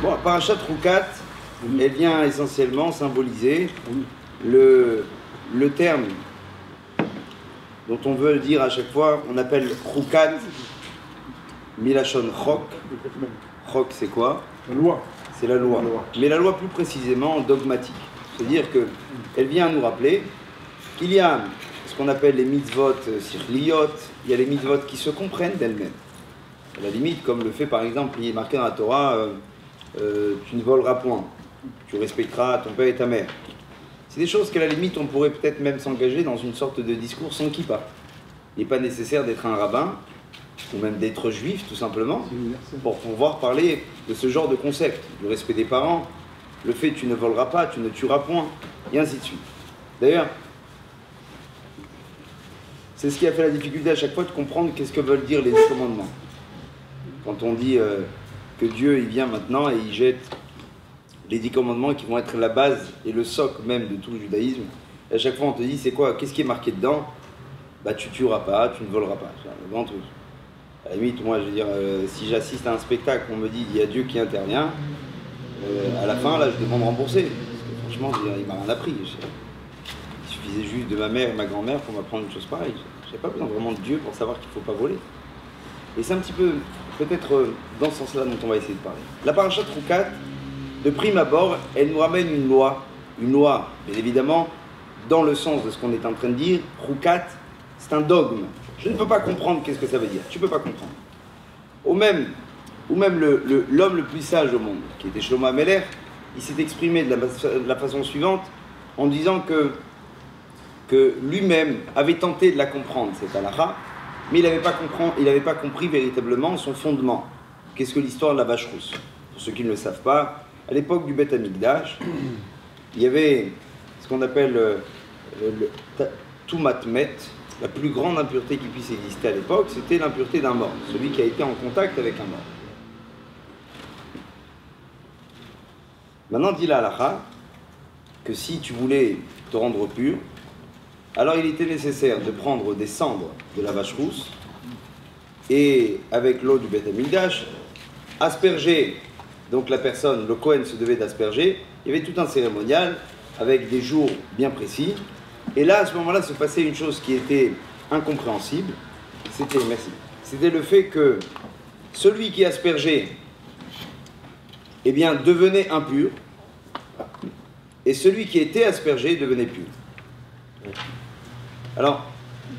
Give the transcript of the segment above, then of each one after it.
Bon, la parashat Roukat, elle vient essentiellement symboliser le terme dont on veut dire à chaque fois, on appelle Roukat, Milachon Chok. Chok, c'est quoi? La loi. C'est la loi. Mais la loi plus précisément dogmatique. C'est-à-dire qu'elle vient nous rappeler qu'il y a ce qu'on appelle les mitzvot sirliot, il y a les mitzvot qui se comprennent d'elles-mêmes. À la limite, comme le fait par exemple, il est marqué dans la Torah, tu ne voleras point, tu respecteras ton père et ta mère. C'est des choses qu'à la limite, on pourrait peut-être même s'engager dans une sorte de discours sans kippa. Il n'est pas nécessaire d'être un rabbin, ou même d'être juif tout simplement, pour pouvoir parler de ce genre de concept, du respect des parents, le fait tu ne voleras pas, tu ne tueras point, et ainsi de suite. D'ailleurs, c'est ce qui a fait la difficulté à chaque fois de comprendre qu'est-ce que veulent dire les 10 commandements. Quand on dit que Dieu il vient maintenant et il jette les 10 commandements qui vont être la base et le socle même de tout le judaïsme, et à chaque fois on te dit c'est quoi, qu'est-ce qui est marqué dedans? Bah tu tueras pas, tu ne voleras pas, c'est un grand truc. À la limite, moi je veux dire, si j'assiste à un spectacle, on me dit il y a Dieu qui intervient, à la fin là je demande rembourser. Parce que, franchement, je veux dire, il m'a rien appris. Il suffisait juste de ma mère et ma grand-mère pour m'apprendre une chose pareille. Je n'ai pas besoin vraiment de Dieu pour savoir qu'il ne faut pas voler. Et c'est un petit peu, peut-être dans ce sens-là dont on va essayer de parler. La parashat Roukat, de prime abord, elle nous ramène une loi, bien évidemment, dans le sens de ce qu'on est en train de dire. Roukat, c'est un dogme. Je ne peux pas comprendre qu'est-ce que ça veut dire. Tu ne peux pas comprendre. Ou même l'homme le plus sage au monde, qui était Shlomo HaMelech, il s'est exprimé de la façon suivante, en disant que lui-même avait tenté de la comprendre, cette halakha, mais il n'avait pas compris véritablement son fondement. Qu'est-ce que l'histoire de la vache rousse? Pour ceux qui ne le savent pas, à l'époque du Beth Amikdash, il y avait ce qu'on appelle le Tumat Met. La plus grande impureté qui puisse exister à l'époque, c'était l'impureté d'un mort, celui qui a été en contact avec un mort. Maintenant, dit la halakha que si tu voulais te rendre pur, alors il était nécessaire de prendre des cendres de la vache rousse et avec l'eau du Beth Amikdash, asperger, donc la personne, le Kohen se devait d'asperger, il y avait tout un cérémonial avec des jours bien précis. Et là, à ce moment-là, se passait une chose qui était incompréhensible. C'était le fait que celui qui aspergeait, eh bien, devenait impur, et celui qui était aspergé devenait pur. Alors,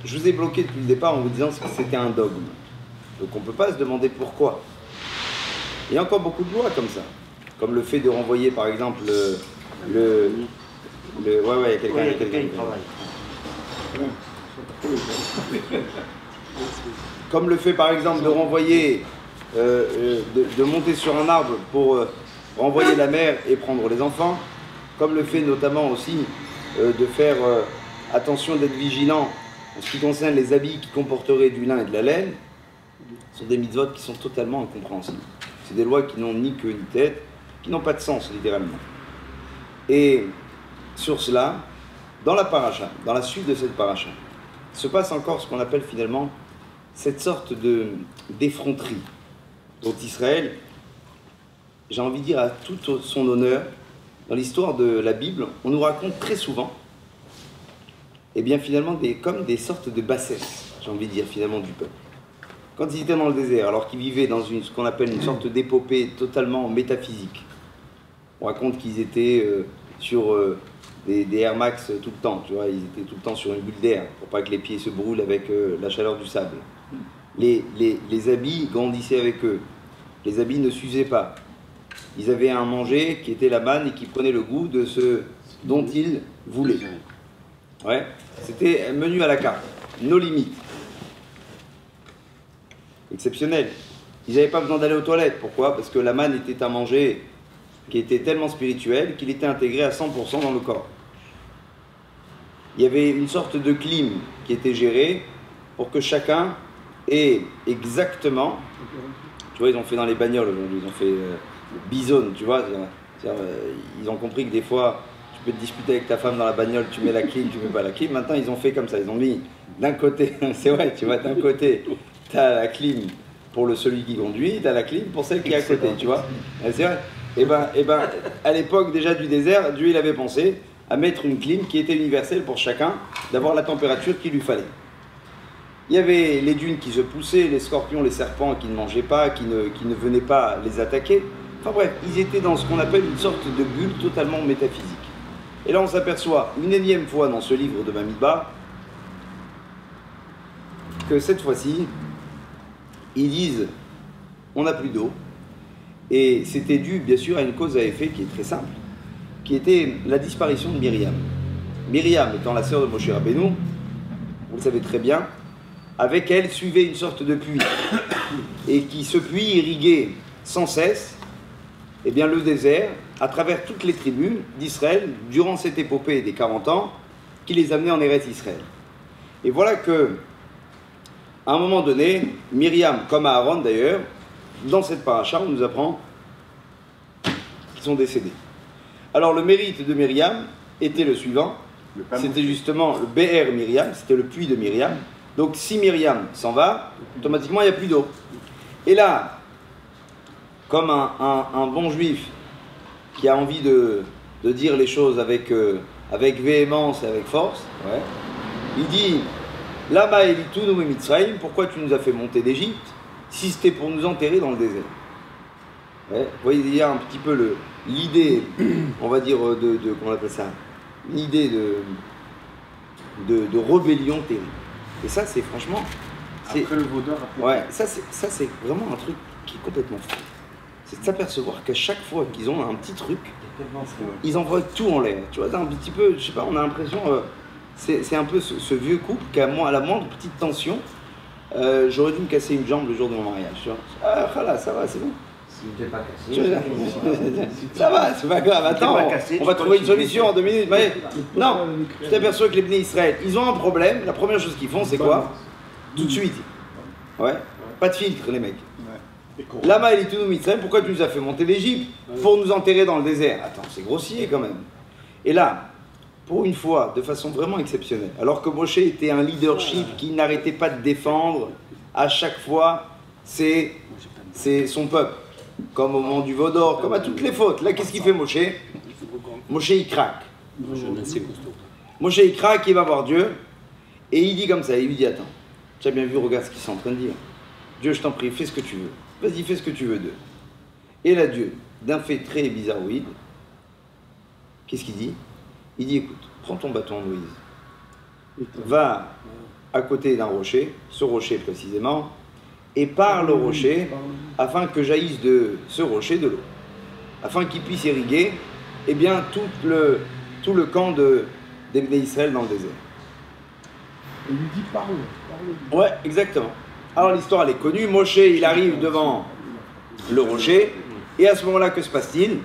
je vous ai bloqué depuis le départ en vous disant que c'était un dogme. Donc on ne peut pas se demander pourquoi. Il y a encore beaucoup de lois comme ça. Comme le fait de renvoyer, par exemple, ouais, il y a quelqu'un qui travaille. Comme le fait par exemple de renvoyer, de monter sur un arbre pour renvoyer la mère et prendre les enfants. Comme le fait notamment aussi de faire attention d'être vigilant en ce qui concerne les habits qui comporteraient du lin et de la laine. Ce sont des mitzvot qui sont totalement incompréhensibles. C'est des lois qui n'ont ni queue ni tête, qui n'ont pas de sens littéralement. Et sur cela, dans la paracha, dans la suite de cette paracha, se passe encore ce qu'on appelle finalement cette sorte d'effronterie dont Israël, j'ai envie de dire à tout son honneur, dans l'histoire de la Bible, on nous raconte très souvent, et bien finalement comme des sortes de bassesses, j'ai envie de dire finalement du peuple. Quand ils étaient dans le désert, alors qu'ils vivaient dans ce qu'on appelle une sorte d'épopée totalement métaphysique, on raconte qu'ils étaient sur des Air Max tout le temps, tu vois, ils étaient tout le temps sur une bulle d'air pour pas que les pieds se brûlent avec la chaleur du sable. Les habits grandissaient avec eux, les habits ne s'usaient pas. Ils avaient à manger qui était la manne et qui prenait le goût de ce dont ils voulaient. Ouais, c'était un menu à la carte, nos limites. Exceptionnel. Ils n'avaient pas besoin d'aller aux toilettes. Pourquoi? Parce que la manne était à manger qui était tellement spirituel qu'il était intégré à 100% dans le corps. Il y avait une sorte de clim qui était géré pour que chacun ait exactement, tu vois, ils ont fait dans les bagnoles aujourd'hui, ils ont fait bison, tu vois, ils ont compris que des fois, tu peux te disputer avec ta femme dans la bagnole, tu mets la clim, tu mets pas la clim. Maintenant, ils ont fait comme ça, ils ont mis d'un côté, c'est vrai, tu vois, d'un côté, tu as la clim pour celui qui conduit, tu as la clim pour celle qui est à côté, tu vois. C'est vrai. À l'époque déjà du désert, Dieu il avait pensé à mettre une clim qui était universelle pour chacun, d'avoir la température qu'il lui fallait. Il y avait les dunes qui se poussaient, les scorpions, les serpents qui ne mangeaient pas, qui ne venaient pas les attaquer. Enfin bref, ils étaient dans ce qu'on appelle une sorte de bulle totalement métaphysique. Et là on s'aperçoit une énième fois dans ce livre de Bamidbar que cette fois-ci, ils disent on n'a plus d'eau. Et c'était dû bien sûr à une cause à effet qui est très simple, qui était la disparition de Myriam. Myriam étant la sœur de Moshe Rabbeinu, vous le savez très bien, avec elle suivait une sorte de puits, et qui ce puits irriguait sans cesse le désert à travers toutes les tribus d'Israël durant cette épopée des 40 ans qui les amenait en Eretz Israël. Et voilà que, à un moment donné, Myriam, comme Aaron d'ailleurs, dans cette paracha, on nous apprend qu'ils sont décédés. Alors le mérite de Myriam était le suivant, c'était justement le Be'er Myriam, c'était le puits de Myriam. Donc si Myriam s'en va, automatiquement il n'y a plus d'eau. Et là, comme un bon juif qui a envie de dire les choses avec véhémence et avec force, il dit « Lama elitunu mitzrayim, pourquoi tu nous as fait monter d'Égypte si c'était pour nous enterrer dans le désert ?» Vous voyez, il y a un petit peu l'idée, on va dire, comment on appelle ça, l'idée de rébellion terrible. Et ça, c'est franchement... Après le vaudor, ça c'est vraiment un truc qui est complètement fou. C'est de s'apercevoir qu'à chaque fois qu'ils ont un petit truc, ils envoient tout en l'air. Tu vois, un petit peu, je sais pas, on a l'impression... c'est un peu ce vieux couple qu'à la moindre petite tension, j'aurais dû me casser une jambe le jour de mon mariage. Tu vois. Ah, là, ça va, c'est bon. Pas cassé. Ça va, c'est pas grave. Attends, on va trouver une solution en 2 minutes. Mais non, tu t'aperçois que les Bnei Israël, ils ont un problème. La première chose qu'ils font, c'est quoi? Tout de suite. Pas de filtre, les mecs. Lama elitunu mitzrayim, pourquoi tu nous as fait monter d'Égypte? Pour nous enterrer dans le désert. Attends, c'est grossier quand même. Et là, pour une fois, de façon vraiment exceptionnelle, alors que Moshe était un leadership qui n'arrêtait pas de défendre, à chaque fois, c'est son peuple. Comme au moment du Vaudor, comme à toutes les fautes. Là, qu'est-ce qu'il fait Moshe? Moshe, il craque. Moshe, il craque, il va voir Dieu, et il dit comme ça, il lui dit, attends, tu as bien vu, regarde ce qu'ils sont en train de dire. Dieu, je t'en prie, fais ce que tu veux. Vas-y, fais ce que tu veux d'eux. Et là, Dieu, d'un fait très bizarroïde, qu'est-ce qu'il dit? Il dit, écoute, prends ton bâton, Moïse, va à côté d'un rocher, ce rocher précisément, et parle au rocher afin que jaillisse de ce rocher de l'eau, afin qu'il puisse irriguer tout le camp des Bnei Israël dans le désert. Il lui dit parle. Ouais, exactement. Alors l'histoire elle est connue, Moshe il arrive devant le rocher, et à ce moment-là que se passe-t-il?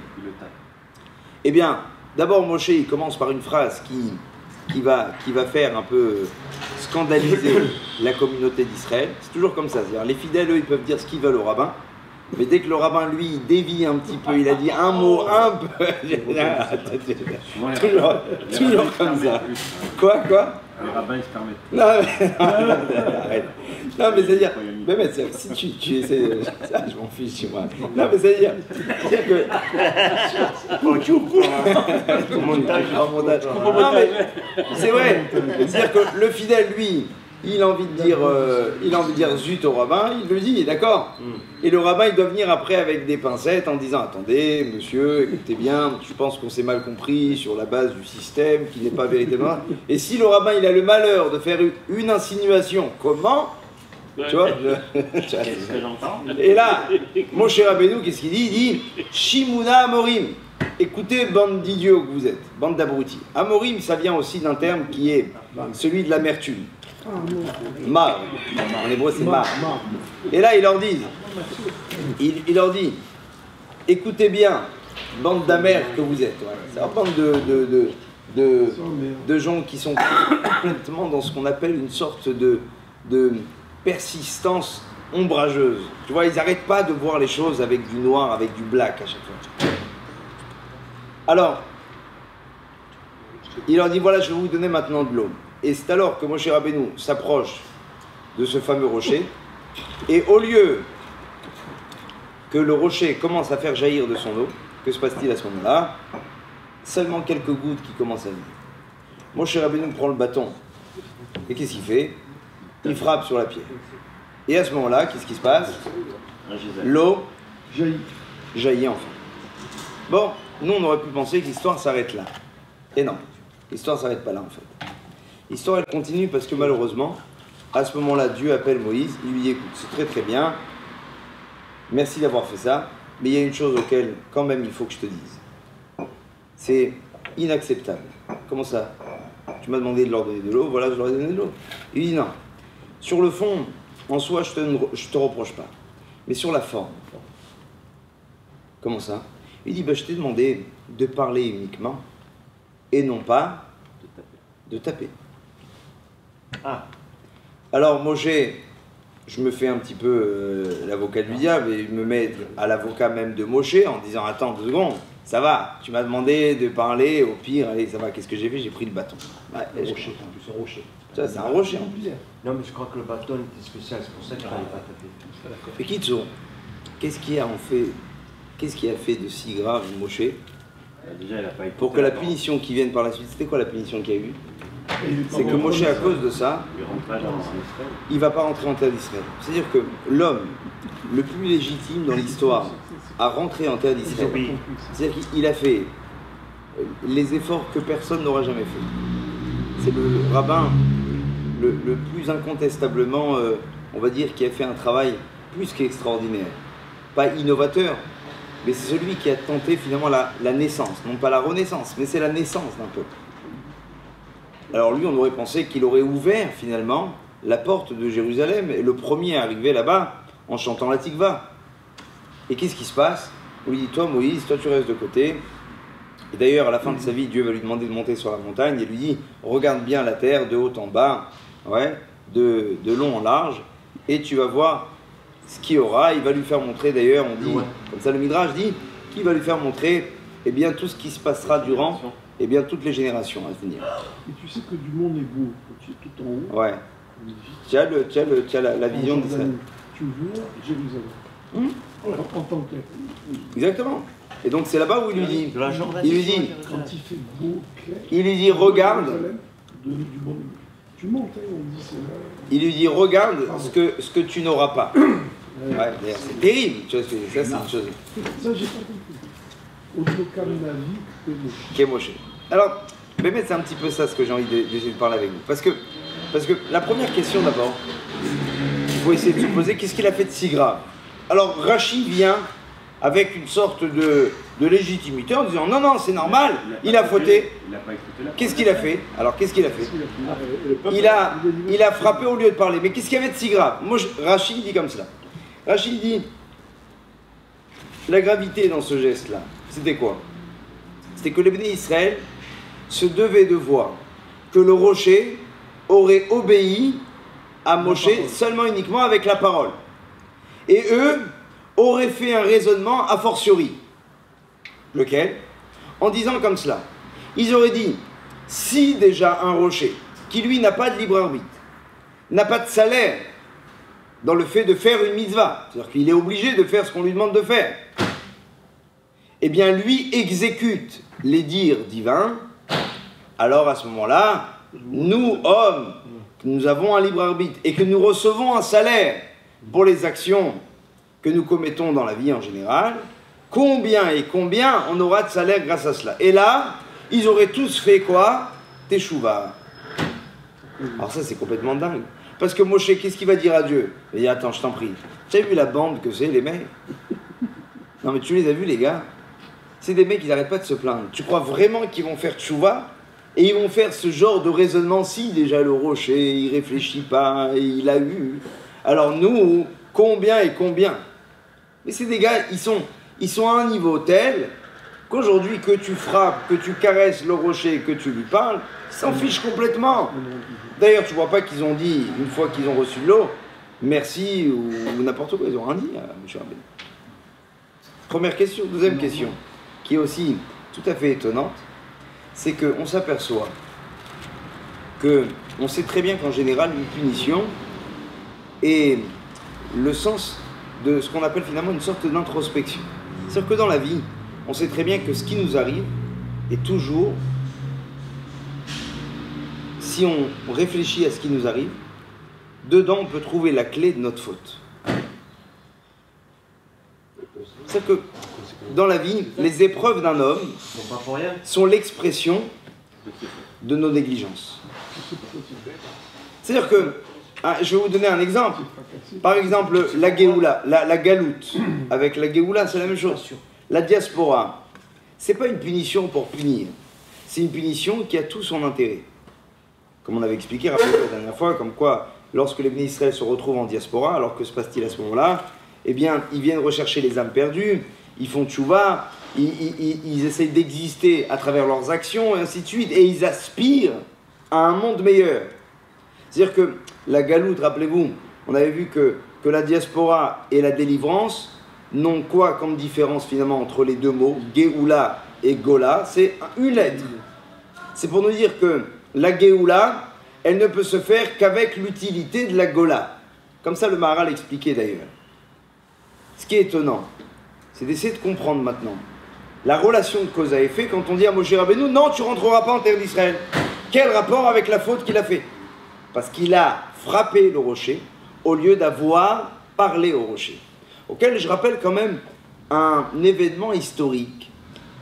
Eh bien, d'abord Moshe il commence par une phrase qui va faire un peu scandaliser la communauté d'Israël. C'est toujours comme ça, c'est-à-dire les fidèles eux ils peuvent dire ce qu'ils veulent au rabbin, mais dès que le rabbin lui il dévie un petit peu, il a dit un mot un peu, toujours comme ça. Quoi? Les rabbins ils se permettent. Arrête. Non mais c'est-à-dire, si tu essaies, ça je m'en fiche moi. Non mais c'est-à-dire que... Non mais c'est vrai, c'est-à-dire que le fidèle lui, il a envie de dire zut au rabbin, il le dit, d'accord. Et le rabbin il doit venir après avec des pincettes en disant attendez monsieur, écoutez bien, je pense qu'on s'est mal compris sur la base du système qui n'est pas véritablement. Et si le rabbin il a le malheur de faire une insinuation, comment? Tu vois, Qu'est-ce que j'entends? Et là, Moshe Rabbeinu, qu'est-ce qu'il dit? Il dit Shimuna Amorim. Écoutez, bande d'idiots que vous êtes, bande d'abrutis. Amorim, ça vient aussi d'un terme qui est celui de l'amertume. Mar. En hébreu, c'est mar. Et là, il leur dit écoutez bien, bande d'amers que vous êtes. C'est une bande de gens qui sont complètement dans ce qu'on appelle une sorte de persistance ombrageuse. Tu vois, ils n'arrêtent pas de voir les choses avec du noir, avec du black à chaque fois. Alors, il leur dit, voilà, je vais vous donner maintenant de l'eau. Et c'est alors que Moshe Rabbeinu s'approche de ce fameux rocher, et au lieu que le rocher commence à faire jaillir de son eau, Que se passe-t-il à ce moment-là? Seulement quelques gouttes qui commencent à venir. Moshe Rabbeinu prend le bâton. Et qu'est-ce qu'il fait? Il frappe sur la pierre. Et à ce moment-là, qu'est-ce qui se passe? L'eau jaillit enfin. Bon, nous on aurait pu penser que l'histoire s'arrête là. Et non, l'histoire ne s'arrête pas là en fait. L'histoire elle continue parce que malheureusement, à ce moment-là, Dieu appelle Moïse, il lui dit écoute, c'est très très bien, merci d'avoir fait ça, mais il y a une chose auquel quand même il faut que je te dise. C'est inacceptable. Comment ça? Tu m'as demandé de leur donner de l'eau, voilà, je leur ai donné de l'eau. Il dit non. Sur le fond, en soi, je te reproche pas. Mais sur la forme. Comment ça? Il dit, je t'ai demandé de parler uniquement et non pas de taper. Ah. Alors, Moshe, je me fais un petit peu l'avocat du diable et me mets à l'avocat même de Moshe en disant, attends 2 secondes, ça va, tu m'as demandé de parler, au pire, allez, ça va, qu'est-ce que j'ai fait? J'ai pris le bâton. Ouais, rocher, en plus, un rocher. Ça, c'est un rocher en plus. Non, mais je crois que le bâton était spécial, c'est pour ça qu'il n'allait pas taper. Et Kitsu, qu'est-ce qui a fait de si grave Moshe déjà, il a pas été pour que la punition qui vienne par la suite, c'était quoi la punition qu'il y a eu? C'est que Moshe, à cause de ça, il ne va pas rentrer en terre d'Israël. C'est-à-dire que l'homme le plus légitime dans l'histoire à rentrer en terre d'Israël, c'est-à-dire qu'il a fait les efforts que personne n'aura jamais fait. C'est le rabbin le plus incontestablement, on va dire, qui a fait un travail plus qu'extraordinaire. Pas innovateur, mais c'est celui qui a tenté finalement la naissance, non pas la renaissance, mais c'est la naissance d'un peuple. Alors lui, on aurait pensé qu'il aurait ouvert finalement la porte de Jérusalem, et le premier à arriver là-bas en chantant la Tikva. Et qu'est-ce qui se passe? On lui dit, toi Moïse, toi tu restes de côté. Et d'ailleurs, à la fin de sa vie, Dieu va lui demander de monter sur la montagne et lui dit, regarde bien la terre de haut en bas, ouais, de long en large, et tu vas voir ce qu'il y aura. Il va lui faire montrer, d'ailleurs, on dit, comme ça le Midrash dit, qu'il va lui faire montrer eh bien, tout ce qui se passera durant eh bien, toutes les générations à venir. Et tu sais que du monde est beau, quand tu es tout en haut. Ouais. Tu as la vision d'Israël. Tu vois Jérusalem. En tant que... Exactement. Et donc c'est là-bas où il lui dit, quand il fait beau, clair, il lui dit regarde, tu montes, on dit c'est là. Il lui dit regarde ce que tu n'auras pas. Ouais, c'est terrible, tu vois, ça c'est une chose. Ça j'ai pas compris. Qui est Moshe. Alors, Bémet, c'est un petit peu ça ce que j'ai envie d'essayer de parler avec vous. Parce que la première question d'abord, il faut essayer de se poser, qu'est-ce qu'il a fait de si grave? Alors Rachi vient avec une sorte de légitimité en disant non, c'est normal, il a fauté. Qu'est-ce qu'il a fait? Alors qu'est-ce qu'il a fait? Il a frappé au lieu de parler. Mais qu'est-ce qu'il y avait de si grave? Moi, Rachi dit comme cela. Rachi dit la gravité dans ce geste-là, c'était quoi? C'était que les bénis d'Israël se devaient de voir que le rocher aurait obéi à Moshe seulement uniquement avec la parole. Et eux auraient fait un raisonnement a fortiori. Lequel? En disant comme cela. Ils auraient dit, si déjà un rocher, qui lui n'a pas de libre arbitre, n'a pas de salaire dans le fait de faire une mitzvah, c'est-à-dire qu'il est obligé de faire ce qu'on lui demande de faire, eh bien lui exécute les dires divins, alors à ce moment-là, nous, hommes, nous avons un libre arbitre et que nous recevons un salaire pour les actions que nous commettons dans la vie en général, combien on aura de salaire grâce à cela? Et là, ils auraient tous fait quoi? Teshuva. Alors ça, c'est complètement dingue. Parce que Moshe, qu'est-ce qu'il va dire à Dieu? Il dit, attends, je t'en prie, tu as vu la bande que c'est, les mecs? Non mais tu les as vus, les gars? C'est des mecs qui n'arrêtent pas de se plaindre. Tu crois vraiment qu'ils vont faire teshuva? Et ils vont faire ce genre de raisonnement? Si déjà le rocher, il réfléchit pas, il a eu. Alors nous, combien? Mais c'est des gars, ils sont à un niveau tel qu'aujourd'hui, que tu frappes, que tu caresses le rocher, que tu lui parles, ils s'en fichent complètement. D'ailleurs, tu vois pas qu'ils ont dit, une fois qu'ils ont reçu de l'eau, merci ou n'importe quoi, ils ont rien dit, M. Rabbeinu. Première question. Deuxième question, qui est aussi tout à fait étonnante, c'est qu'on s'aperçoit qu'on sait très bien qu'en général, une punition est le sens de ce qu'on appelle finalement une sorte d'introspection. C'est-à-dire que dans la vie, on sait très bien que ce qui nous arrive est toujours, si on réfléchit à ce qui nous arrive, dedans on peut trouver la clé de notre faute. C'est que dans la vie, les épreuves d'un homme Bon, pas pour rien. sont l'expression de nos négligences. C'est-à-dire que, je vais vous donner un exemple. Par exemple, la Géoula, la galoute. Avec la Géoula, c'est la même chose. La diaspora, c'est pas une punition pour punir. C'est une punition qui a tout son intérêt. Comme on avait expliqué, rappelez-vous la dernière fois, comme quoi, lorsque les bénis Israël se retrouvent en diaspora, alors que se passe-t-il à ce moment-là? Eh bien, ils viennent rechercher les âmes perdues, ils font tchouva, ils essayent d'exister à travers leurs actions, et ainsi de suite, et ils aspirent à un monde meilleur. C'est-à-dire que la galoute, rappelez-vous, on avait vu que la diaspora et la délivrance n'ont quoi comme différence finalement entre les deux mots, Géoula et Gola? C'est une lettre. C'est pour nous dire que la Géoula, elle ne peut se faire qu'avec l'utilité de la Gola. Comme ça le Maharal l'expliquait d'ailleurs. Ce qui est étonnant, c'est d'essayer de comprendre maintenant la relation de cause à effet quand on dit à Moshe Rabbeinu, non, tu ne rentreras pas en terre d'Israël. Quel rapport avec la faute qu'il a fait? Parce qu'il a frappé le rocher au lieu d'avoir parlé au rocher. Auquel je rappelle quand même un événement historique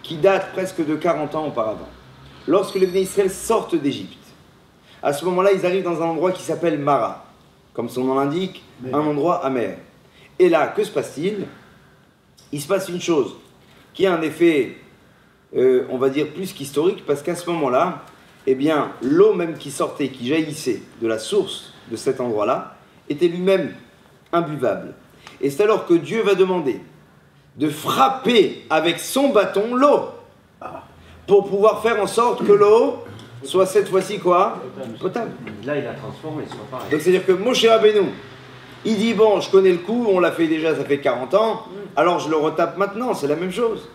qui date presque de 40 ans auparavant. Lorsque les bénis Israël sortent d'Égypte, à ce moment-là, ils arrivent dans un endroit qui s'appelle Mara. Comme son nom l'indique, un endroit amer. Et là, que se passe-t-il? Il se passe une chose qui a un effet, on va dire, plus qu'historique, parce qu'à ce moment-là, eh bien, l'eau même qui sortait, qui jaillissait de la source de cet endroit-là, était lui-même imbuvable. Et c'est alors que Dieu va demander de frapper avec son bâton l'eau, pour pouvoir faire en sorte que l'eau soit cette fois-ci quoi? Potable. Là, il a transformé, soit pareil. Donc c'est-à-dire que Moshe Rabbeinu, il dit, bon, je connais le coup, on l'a fait déjà, ça fait 40 ans, alors je le retape maintenant, c'est la même chose.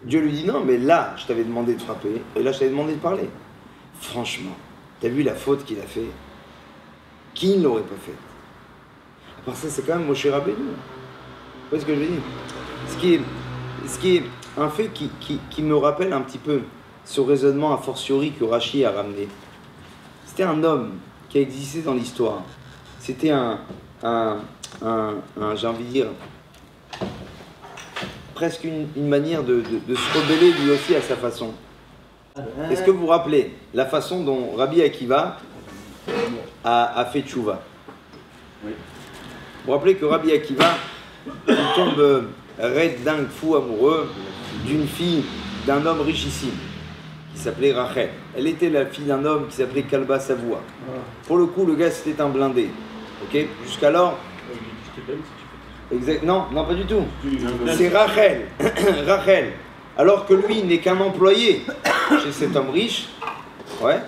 Dieu lui dit, non, mais là, je t'avais demandé de frapper, et là, je t'avais demandé de parler. Franchement, t'as vu la faute qu'il a fait? Qui ne l'aurait pas faite? À part ça, c'est quand même Moshe Rabbeinu. Vous voyez ce que je veux dire? Ce qui est un fait qui me rappelle un petit peu ce raisonnement a fortiori que Rashi a ramené. C'était un homme qui a existé dans l'histoire. C'était j'ai envie de dire, presque une manière de se rebeller lui aussi à sa façon. Est-ce que vous vous rappelez la façon dont Rabbi Akiva a fait tchouva? Oui. Vous vous rappelez que Rabbi Akiva, il tombe raide, dingue, fou, amoureux d'une fille d'un homme richissime qui s'appelait Rachel. Elle était la fille d'un homme qui s'appelait Kalba Savoie. Pour le coup, le gars, c'était un blindé. Ok? Jusqu'alors... Exact. Non, pas du tout. C'est Rachel. Rachel. Alors que lui n'est qu'un employé chez cet homme riche. Ouais.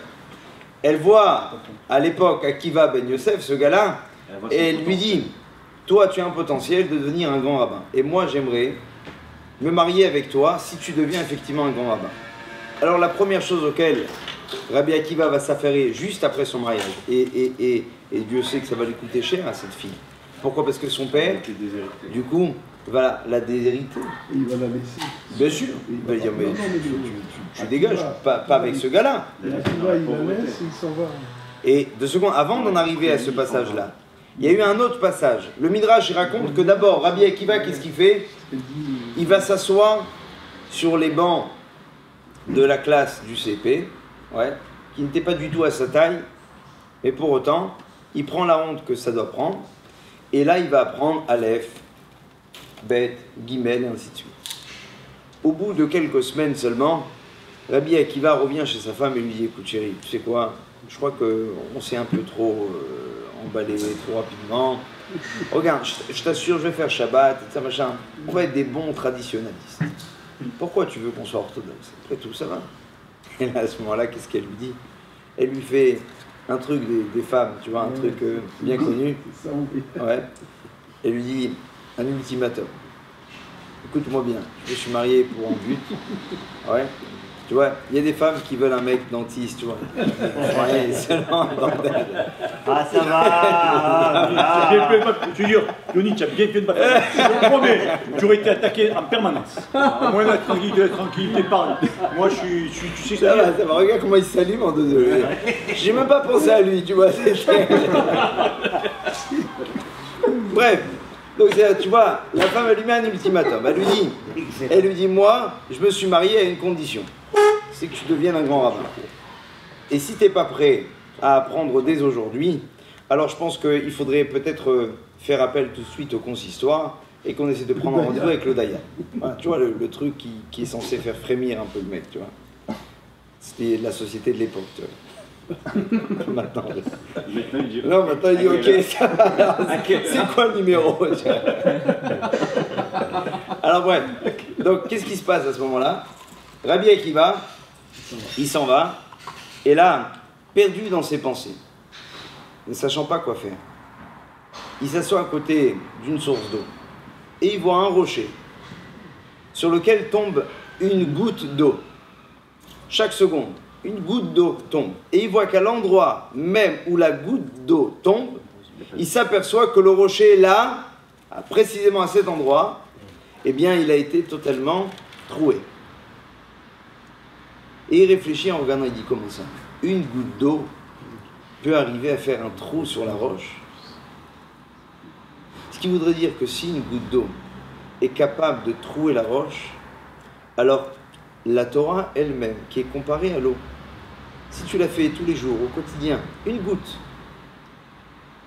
Elle voit à l'époque Akiva Ben Yosef, ce gars-là, et elle lui dit, toi tu as un potentiel de devenir un grand rabbin. Et moi j'aimerais me marier avec toi si tu deviens effectivement un grand rabbin. Alors la première chose auquel Rabbi Akiva va s'affairer juste après son mariage, et Dieu sait que ça va lui coûter cher à cette fille. Pourquoi? Parce que son père, du coup, va la déshériter. Il va la laisser. Bien sûr. Il va lui dire, mais tu dégages, pas avec ce gars-là. Il la laisse, il s'en va. Et 2 secondes, avant d'en arriver à ce passage-là, il y a eu un autre passage. Le Midrash raconte que d'abord, Rabbi Akiva, qu'est-ce qu'il fait? Il va s'asseoir sur les bancs de la classe du CP, ouais, qui n'était pas du tout à sa taille, mais pour autant, il prend la honte que ça doit prendre, et là, il va apprendre Aleph, Bet, Gimel, et ainsi de suite. Au bout de quelques semaines seulement, Rabbi Akiva revient chez sa femme et lui dit, écoute chérie, tu sais quoi, je crois qu'on s'est un peu trop emballé, trop rapidement. Regarde, je t'assure, je vais faire Shabbat, et ça machin. On va être des bons traditionnalistes. Pourquoi tu veux qu'on soit orthodoxe? Après tout, ça va. Et là, à ce moment-là, qu'est-ce qu'elle lui dit? Elle lui fait un truc des femmes, tu vois, un truc bien connu. Ouais. Elle lui dit un ultimatum. Écoute-moi bien, je suis marié pour un but. Ouais. Tu vois, il y a des femmes qui veulent un mec dentiste, tu vois. Ouais, seulement un bordel. Ah, ça va. J'ai bien fait de ma... Je te jure, Yoni, tu as bien fait de ma faire. Je te promets, j'aurais été attaqué en permanence. Moi, là, tranquillité, parle. Moi, je suis tu sais Ça va, regarde comment il s'allume en 2 degrés. J'ai même pas pensé à lui, tu vois. Bref, donc tu vois, la femme elle lui met un ultimatum. Elle lui dit, moi, je me suis marié à une condition. C'est que tu deviennes un grand rabbin. Et si tu n'es pas prêt à apprendre dès aujourd'hui, alors je pense qu'il faudrait peut-être faire appel tout de suite au consistoire et qu'on essaie de prendre un rendez-vous avec le Dayan. Voilà, tu vois, le truc qui est censé faire frémir un peu le mec, tu vois. C'était la société de l'époque, tu vois. Maintenant, non, maintenant il dit ok, ça va. C'est quoi le numéro? Alors bref, donc qu'est-ce qui se passe à ce moment-là? Rabbi Akiva, il s'en va, et là, perdu dans ses pensées, ne sachant pas quoi faire, il s'assoit à côté d'une source d'eau, et il voit un rocher, sur lequel tombe une goutte d'eau. Chaque seconde, une goutte d'eau tombe. Et il voit qu'à l'endroit même où la goutte d'eau tombe, il s'aperçoit que le rocher là, précisément à cet endroit, eh bien, il a été totalement troué. Et il réfléchit en regardant, il dit, comment ça? Une goutte d'eau peut arriver à faire un trou sur la roche? Ce qui voudrait dire que si une goutte d'eau est capable de trouer la roche, alors la Torah elle-même, qui est comparée à l'eau, si tu la fais tous les jours, au quotidien, une goutte,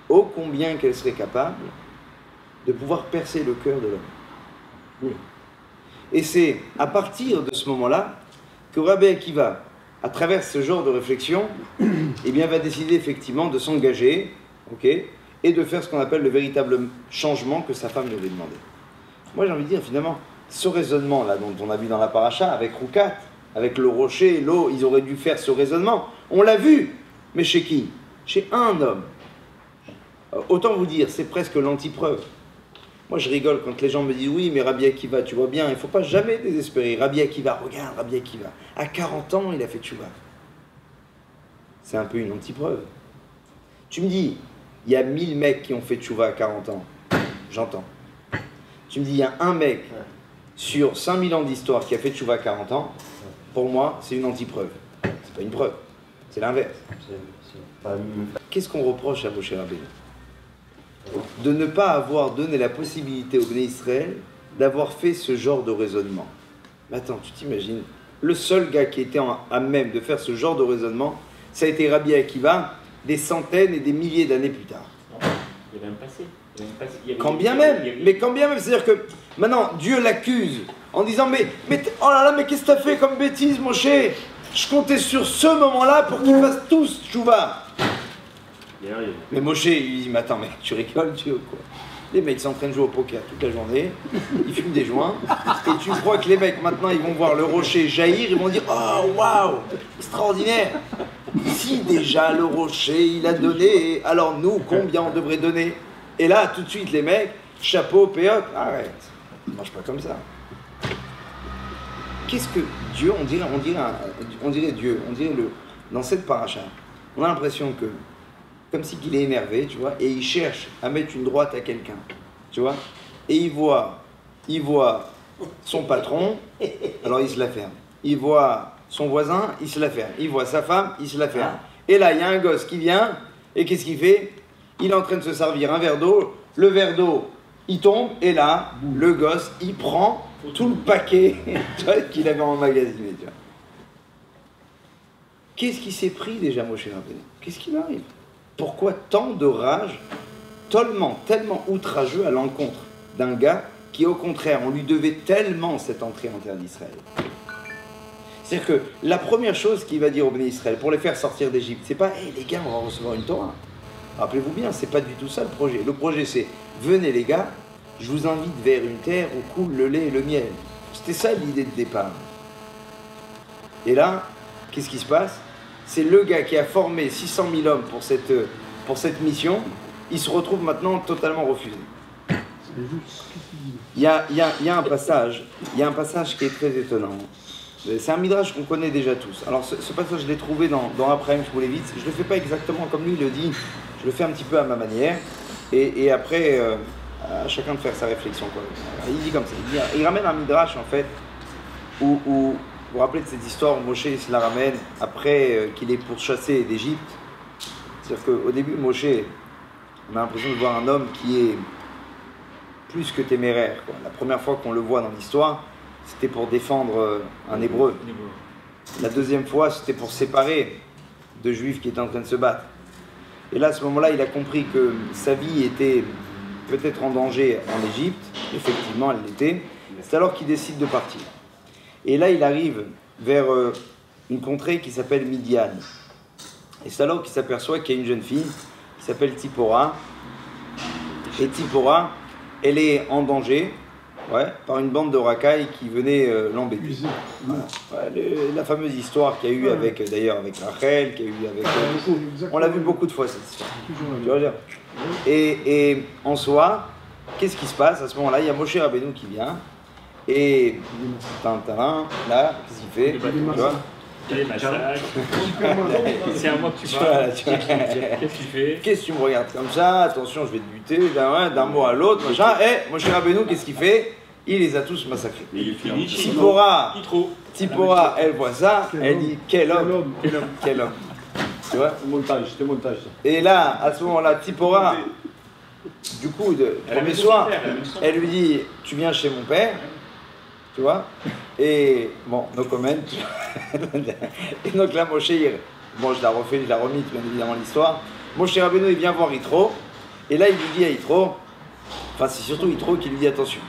ô combien qu'elle serait capable de pouvoir percer le cœur de l'homme. Oui. Et c'est à partir de ce moment-là que Rabbi Akiva, à travers ce genre de réflexion, eh bien, va décider effectivement de s'engager, okay, et de faire ce qu'on appelle le véritable changement que sa femme lui avait demandé. Moi, j'ai envie de dire, finalement, ce raisonnement-là dont on a vu dans la paracha, avec Roukat, avec le rocher, l'eau, ils auraient dû faire ce raisonnement. On l'a vu, mais chez qui? Chez un homme. Autant vous dire, c'est presque l'antipreuve. Moi, je rigole quand les gens me disent « Oui, mais Rabbi Akiva, tu vois bien, il ne faut pas jamais désespérer. Rabbi Akiva, regarde, Rabbi Akiva, à 40 ans, il a fait tchouva. » C'est un peu une antipreuve. Tu me dis, il y a 1000 mecs qui ont fait tchouva à 40 ans. J'entends. Tu me dis, il y a un mec sur 5000 ans d'histoire qui a fait tchouva à 40 ans. Pour moi, c'est une antipreuve. C'est pas une preuve, c'est l'inverse. Qu'est-ce qu'on reproche à Moshe Rabbeinu? De ne pas avoir donné la possibilité au Bnei Israël d'avoir fait ce genre de raisonnement. Mais attends, tu t'imagines, le seul gars qui était à même de faire ce genre de raisonnement, ça a été Rabbi Akiva, des centaines et des milliers d'années plus tard. Il y avait un passé. Quand bien même, c'est-à-dire que maintenant Dieu l'accuse en disant mais oh là là, mais qu'est-ce que t'as fait comme bêtise, Moshe? Je comptais sur ce moment-là pour qu'ils fassent tous tchouva. Mais Moshe, il dit, mais attends, mais tu rigoles, Dieu, quoi? Les mecs s'entraînent à jouer au poker toute la journée, ils fument des joints, et tu crois que les mecs, maintenant, ils vont voir le rocher jaillir, ils vont dire, oh, waouh, extraordinaire! Si déjà le rocher, il a donné, alors nous, combien on devrait donner? Et là, tout de suite, les mecs, chapeau, péoc, arrête, ça ne marche pas comme ça. Qu'est-ce que Dieu, on dirait Dieu, dans cette paracha, on a l'impression que, comme si qu'il est énervé, tu vois, et il cherche à mettre une droite à quelqu'un, tu vois, et il voit son patron, alors il se la ferme. Il voit son voisin, il se la ferme. Il voit sa femme, il se la ferme. Et là, il y a un gosse qui vient, et qu'est-ce qu'il fait? Il est en train de se servir un verre d'eau, le verre d'eau, il tombe, et là, le gosse, il prend tout le paquet qu'il avait emmagasiné, tu vois. Qu'est-ce qui s'est pris déjà, Moshe Rabbeinu? Qu'est-ce qui m'arrive? Pourquoi tant de rage, tellement outrageux à l'encontre d'un gars qui, au contraire, on lui devait tellement cette entrée en terre d'Israël? C'est-à-dire que la première chose qu'il va dire au Béné Israël pour les faire sortir d'Égypte, c'est pas hey, les gars, on va recevoir une Torah. Rappelez-vous bien, c'est pas du tout ça le projet. Le projet, c'est venez les gars, je vous invite vers une terre où coule le lait et le miel. C'était ça l'idée de départ. Et là, qu'est-ce qui se passe? C'est le gars qui a formé 600 000 hommes pour cette mission, il se retrouve maintenant totalement refusé. Il y a un passage qui est très étonnant. C'est un midrash qu'on connaît déjà tous. Alors ce passage, je l'ai trouvé dans Abraham Shmulevitz. Je ne le fais pas exactement comme lui il le dit, je le fais un petit peu à ma manière. Et après, à chacun de faire sa réflexion, quoi. Il dit comme ça, il ramène un midrash en fait, où vous vous rappelez de cette histoire où Moshe se la ramène après qu'il est pourchassé d'Égypte. C'est-à-dire qu'au début, Moshe, on a l'impression de voir un homme qui est plus que téméraire, quoi. La première fois qu'on le voit dans l'histoire, c'était pour défendre un Hébreu. La deuxième fois, c'était pour séparer deux Juifs qui étaient en train de se battre. Et là, à ce moment-là, il a compris que sa vie était peut-être en danger en Égypte. Effectivement, elle l'était. C'est alors qu'il décide de partir. Et là, il arrive vers une contrée qui s'appelle Midian. Et c'est alors qu'il s'aperçoit qu'il y a une jeune fille qui s'appelle Tzipora. Et Tzipora, elle est en danger, ouais, par une bande de racailles qui venait l'embêter. Voilà. Ouais, la fameuse histoire qu'il y a eu avec, d'ailleurs, avec Rachel, qu'il y a eu avec... on l'a vu beaucoup de fois, cette histoire. Tu vois, et en soi, qu'est-ce qui se passe à ce moment-là? Il y a Moshe Rabbeinu qui vient, et Tintin, là, qu'est-ce qu'il fait? Tu vois? Les massacres. C'est à moi que tu parles. Qu'est-ce que tu fais? Qu'est-ce que tu me regardes comme ça? Attention, je vais te buter d'un mot à l'autre, machin. Eh, Moshe Rabbeinu, qu'est-ce qu'il fait? Il les a tous massacrés. Tzipora, elle voit ça, elle dit quel homme. Tu vois? C'était montage. Et là, à ce moment-là, Tzipora, du coup, premier soir, elle lui dit tu viens chez mon père. Tu vois? Et bon, no comment. Et donc là, Moshe, bon, je la remis, bien évidemment, l'histoire. Moshe Rabbeinu, il vient voir Yitro. Et là, il lui dit à Yitro, enfin, c'est surtout Yitro qui lui dit attention.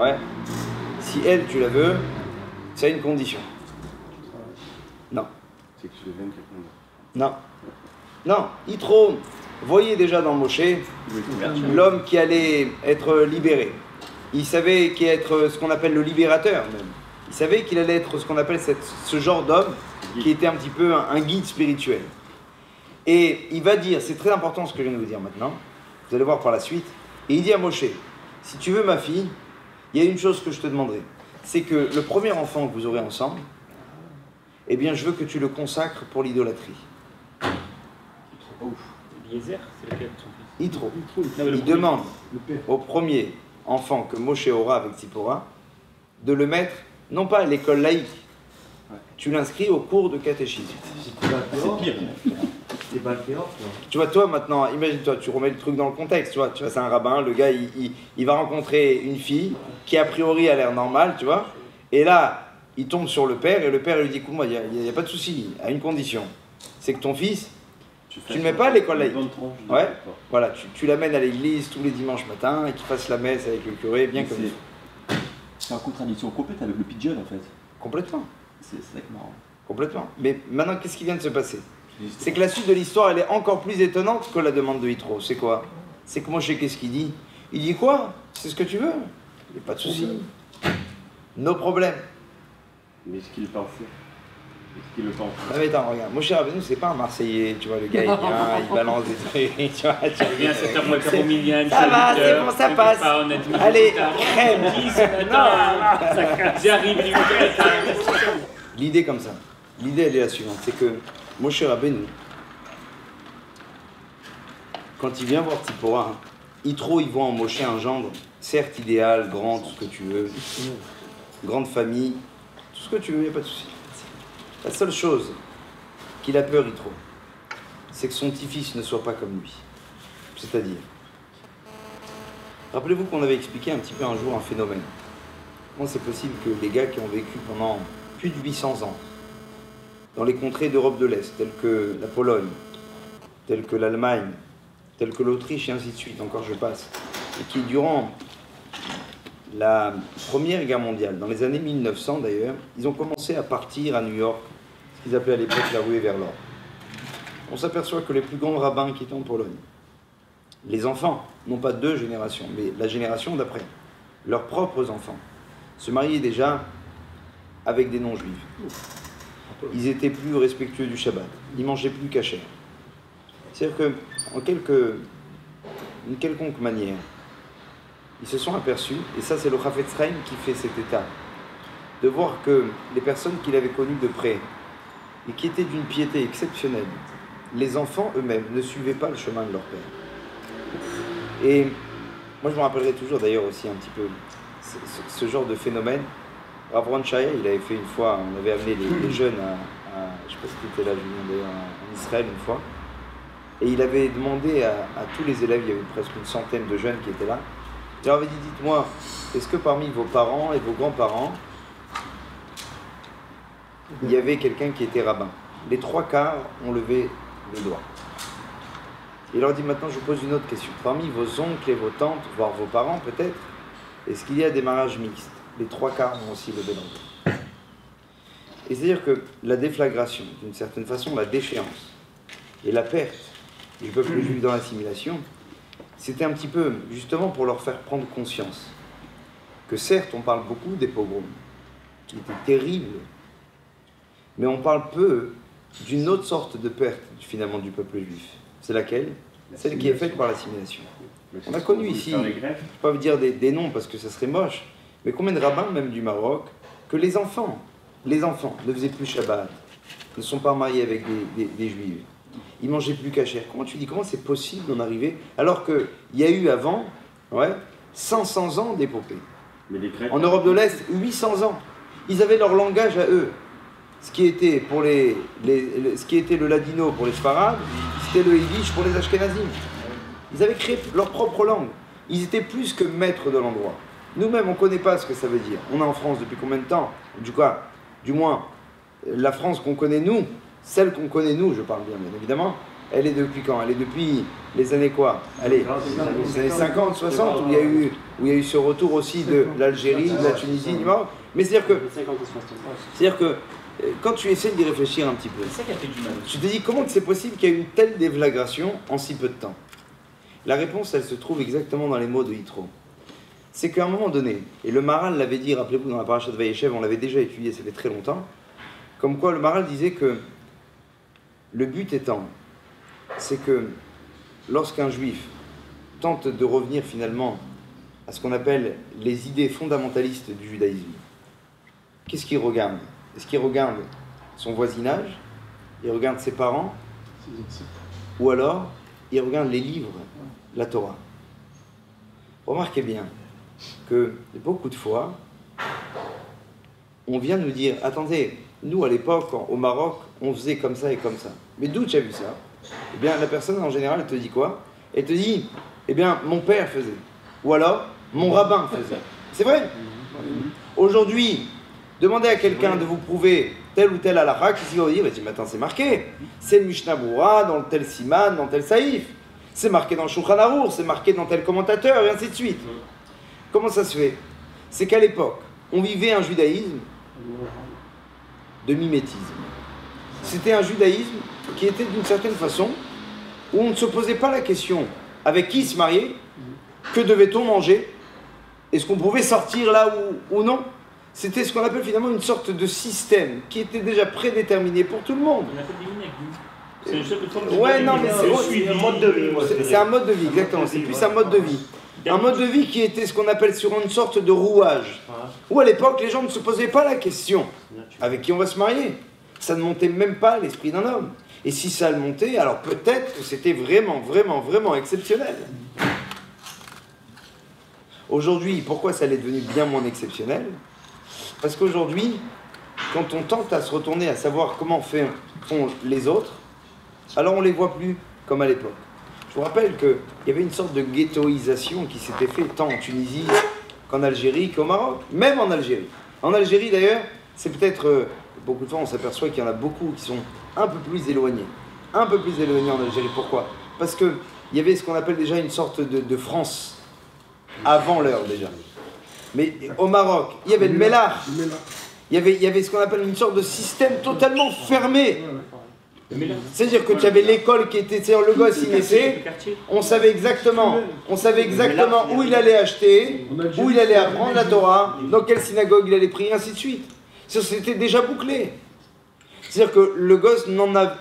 Ouais. Si elle, tu la veux, c'est à une condition. Non. C'est que je devienne quelqu'un d'autre. Non. Non. Yitro voyait déjà dans Moshe l'homme qui allait être libéré. Il savait qu'il allait être ce qu'on appelle le libérateur, même. Il savait qu'il allait être ce qu'on appelle ce genre d'homme qui était un petit peu un guide spirituel. Et il va dire, c'est très important ce que je viens de vous dire maintenant, vous allez voir par la suite, et il dit à Moshe, si tu veux ma fille, il y a une chose que je te demanderai, c'est que le premier enfant que vous aurez ensemble, eh bien je veux que tu le consacres pour l'idolâtrie. Eliezer, c'est lequel de son fils? Yitro. Il demande au premier enfant que Moshe aura avec Tzipora, de le mettre, non pas à l'école laïque, tu l'inscris au cours de catéchisme. C'est pire. C'est pas le pire. Tu vois, toi maintenant, imagine-toi, tu remets le truc dans le contexte, tu vois, c'est un rabbin, le gars, il va rencontrer une fille qui a priori a l'air normale, tu vois, et là, il tombe sur le père, et le père lui dit, écoute-moi, il n'y a pas de souci, à une condition, c'est que ton fils, tu ne le mets pas à l'école laïque. Ouais, voilà, tu l'amènes à l'église tous les dimanches matins, et qu'il fasse la messe avec le curé, bien comme il faut. C'est en contradiction complète avec le pigeon en fait. Complètement. C'est ça qui est marrant. Complètement. Mais maintenant, qu'est-ce qui vient de se passer? C'est que la suite de l'histoire, elle est encore plus étonnante que la demande de Yitro. C'est quoi? C'est que Moshe, qu'est-ce qu'il dit? Il dit quoi? C'est ce que tu veux. Il n'y a pas de souci. Nos problèmes. Mais est-ce qu'il pensait? Est-ce qu'il le pense? Ah mais attends, regarde, Moshe Rabbeinu, c'est pas un Marseillais, tu vois, le gars, il vient, il balance des trucs, tu vois. Il vient à 7h moins million. Ça va, c'est bon, ça passe. Allez, crème. J'arrive, L'idée comme ça, l'idée elle est la suivante, c'est que Moshe Rabbeinu, quand il vient voir Tzipora, Yitro, il voit en Moshe un gendre, certes idéal, grand, tout ce que tu veux, grande famille, tout ce que tu veux, il n'y a pas de souci. La seule chose qu'il a peur, Yitro, c'est que son petit-fils ne soit pas comme lui. C'est-à-dire, rappelez-vous qu'on avait expliqué un petit peu un jour un phénomène. Comment c'est possible que les gars qui ont vécu pendant plus de 800 ans dans les contrées d'Europe de l'Est, telles que la Pologne, telles que l'Allemagne, telles que l'Autriche et ainsi de suite, encore je passe, et qui durant la Première Guerre mondiale, dans les années 1900 d'ailleurs, ils ont commencé à partir à New York, ce qu'ils appelaient à l'époque la ruée vers l'or. On s'aperçoit que les plus grands rabbins qui étaient en Pologne, les enfants, non pas deux générations, mais la génération d'après, leurs propres enfants, se mariaient déjà avec des non-juifs. Ils étaient plus respectueux du Shabbat, ils mangeaient plus kasher. C'est-à-dire qu'en une quelconque manière, ils se sont aperçus, et ça c'est le Chafetz Chaim qui fait cet état, de voir que les personnes qu'il avait connues de près et qui étaient d'une piété exceptionnelle, les enfants eux-mêmes ne suivaient pas le chemin de leur père. Et moi je me rappellerai toujours d'ailleurs aussi un petit peu ce genre de phénomène. Rav Ron Shaya, il avait fait une fois, on avait amené les jeunes je ne sais pas si tu étais là Julien d'ailleurs, en Israël une fois, et il avait demandé à tous les élèves, il y avait presque une centaine de jeunes qui étaient là, il leur avait dit, dites-moi, est-ce que parmi vos parents et vos grands-parents, il y avait quelqu'un qui était rabbin? Les 3/4 ont levé le doigt. Il leur dit, maintenant je vous pose une autre question. Parmi vos oncles et vos tantes, voire vos parents peut-être, est-ce qu'il y a des mariages mixtes? Les 3/4 ont aussi levé le doigt. Et c'est-à-dire que la déflagration, d'une certaine façon, la déchéance et la perte du peuple juif dans l'assimilation, c'était un petit peu justement pour leur faire prendre conscience que certes on parle beaucoup des pogroms, qui étaient terribles, mais on parle peu d'une autre sorte de perte finalement du peuple juif. C'est laquelle? Celle qui est faite par l'assimilation. On a connu ici, je ne vais pas vous dire des noms parce que ça serait moche, mais combien de rabbins même du Maroc, que les enfants ne faisaient plus Shabbat, ne sont pas mariés avec des juifs, ils mangeaient plus cachère. Comment tu dis, comment c'est possible d'en arriver alors qu'il y a eu avant 500 ans d'épopée. En Europe de l'Est, 800 ans. Ils avaient leur langage à eux. Ce qui était, ce qui était le ladino pour les Sfarades, c'était le yiddish pour les Ashkenazim. Ils avaient créé leur propre langue. Ils étaient plus que maîtres de l'endroit. Nous-mêmes, on ne connaît pas ce que ça veut dire. On est en France depuis combien de temps? Du moins, la France qu'on connaît nous, celle qu'on connaît nous, je parle bien évidemment, elle est depuis quand? Elle est depuis les années quoi? Allez, les années 50, 60, où il y a eu ce retour aussi de l'Algérie, de la Tunisie, du Maroc. Mais c'est-à-dire que quand tu essaies d'y réfléchir un petit peu, tu te dis comment c'est possible qu'il y ait une telle déflagration en si peu de temps? La réponse, elle se trouve exactement dans les mots de Yitro. C'est qu'à un moment donné, et le Maharal l'avait dit, rappelez-vous, dans la paracha de Vayeshev, on l'avait déjà étudié, ça fait très longtemps, comme quoi le Maharal disait que le but étant, c'est que lorsqu'un juif tente de revenir finalement à ce qu'on appelle les idées fondamentalistes du judaïsme, qu'est-ce qu'il regarde? Est-ce qu'il regarde son voisinage? Il regarde ses parents? Ou alors, il regarde les livres, la Torah? Remarquez bien que beaucoup de fois, on vient nous dire, attendez, nous à l'époque, au Maroc, on faisait comme ça et comme ça. Mais d'où tu as vu ça? Eh bien, la personne en général, elle te dit quoi? Elle te dit, eh bien, mon père faisait. Ou alors, mon rabbin faisait. C'est vrai. Aujourd'hui, demandez à quelqu'un de vous prouver tel ou tel halakha, qui va vous dire, mais attends, c'est marqué. C'est le Mishnah Berurah, dans le tel Siman, dans tel Saïf. C'est marqué dans le Shulchan Aruch, c'est marqué dans tel commentateur, et ainsi de suite. Comment ça se fait? C'est qu'à l'époque, on vivait un judaïsme de mimétisme. C'était un judaïsme qui était d'une certaine façon où on ne se posait pas la question avec qui se marier, que devait-on manger, est-ce qu'on pouvait sortir là ou non. C'était ce qu'on appelle finalement une sorte de système qui était déjà prédéterminé pour tout le monde. C'est une sorte de forme de c'est un mode de vie. C'est un mode de vie, exactement. C'est plus un mode de vie. Un mode de vie qui était ce qu'on appelle sur une sorte de rouage. Où à l'époque, les gens ne se posaient pas la question avec qui on va se marier. Ça ne montait même pas à l'esprit d'un homme. Et si ça le montait, alors peut-être que c'était vraiment, vraiment, vraiment exceptionnel. Aujourd'hui, pourquoi ça l'est devenu bien moins exceptionnel? Parce qu'aujourd'hui, quand on tente à se retourner à savoir comment font les autres, alors on ne les voit plus comme à l'époque. Je vous rappelle qu'il y avait une sorte de ghettoisation qui s'était faite tant en Tunisie qu'en Algérie qu'au Maroc, même en Algérie. En Algérie d'ailleurs, c'est peut-être, beaucoup de fois on s'aperçoit qu'il y en a beaucoup qui sont un peu plus éloignés. Un peu plus éloignés en Algérie. Pourquoi? Parce qu'il y avait ce qu'on appelle déjà une sorte de France, avant l'heure déjà. Mais au Maroc, il y avait le Mellah. Il y avait ce qu'on appelle une sorte de système totalement fermé. C'est-à-dire que tu avais l'école qui était, c'est-à-dire le gosse il naissait, on savait exactement où il allait acheter, où il allait apprendre la Torah, dans quelle synagogue il allait prier, ainsi de suite. C'était déjà bouclé. C'est-à-dire que le gosse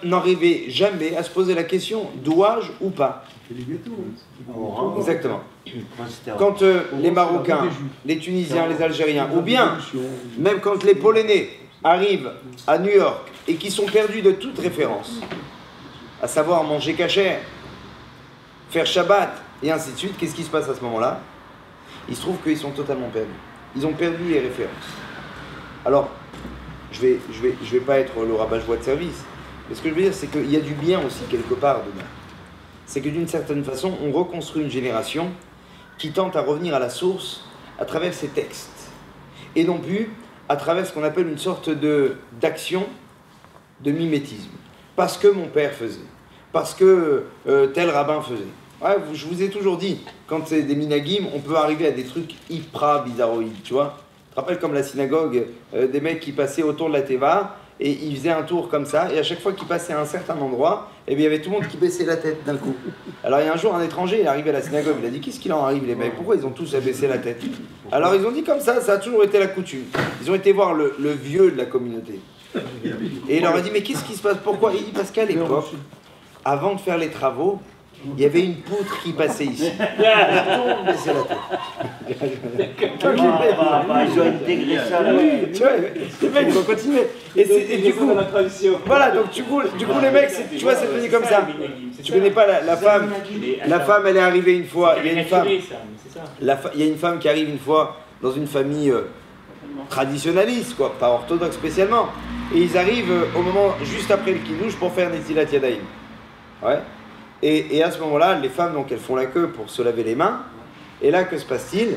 n'arrivait jamais à se poser la question, dois-je ou pas? Exactement. Quand les Marocains, les Tunisiens, les Algériens, ou bien même quand les Polonais arrivent à New York et qui sont perdus de toute référence, à savoir manger cachère, faire Shabbat, et ainsi de suite, qu'est-ce qui se passe à ce moment-là? Il se trouve qu'ils sont totalement perdus. Ils ont perdu les références. Alors, je vais pas être le rabat-joie de service, mais ce que je veux dire, c'est qu'il y a du bien aussi quelque part dedans. C'est que d'une certaine façon, on reconstruit une génération qui tente à revenir à la source à travers ses textes, et non plus à travers ce qu'on appelle une sorte d'action de mimétisme. Parce que mon père faisait, parce que tel rabbin faisait. Ouais, je vous ai toujours dit, quand c'est des minagim, on peut arriver à des trucs hyper bizarroïdes, tu vois. Tu te rappelles comme la synagogue, des mecs qui passaient autour de la Teva, et ils faisaient un tour comme ça, et à chaque fois qu'ils passaient à un certain endroit, eh bien, il y avait tout le monde qui baissait la tête d'un coup. Alors il y a un jour un étranger, il est arrivé à la synagogue, il a dit, qu'est-ce qu'il en arrive les mecs? Pourquoi ils ont tous à baisser la tête? Alors ils ont dit comme ça a toujours été la coutume. Ils ont été voir le vieux de la communauté. Et il leur a dit, mais qu'est-ce qui se passe? Pourquoi? Il dit, parce qu'à l'époque, avant de faire les travaux, il y avait une poutre qui passait ici. Tout le monde baissait la tête. Ils ont intégré ça. Tu vois, les mecs vont continuer. Et du coup, voilà, donc du coup les mecs, tu vois, c'est devenu comme ça. Tu connais pas la femme. La femme, elle est arrivée une fois. Il y a une femme. Il y a une femme qui arrive une fois dans une famille traditionnaliste, quoi, pas orthodoxe spécialement. Et ils arrivent au moment juste après le kidouche pour faire Netilat Yadayim. Ouais. Et à ce moment-là, les femmes, donc, elles font la queue pour se laver les mains. Et là, que se passe-t-il?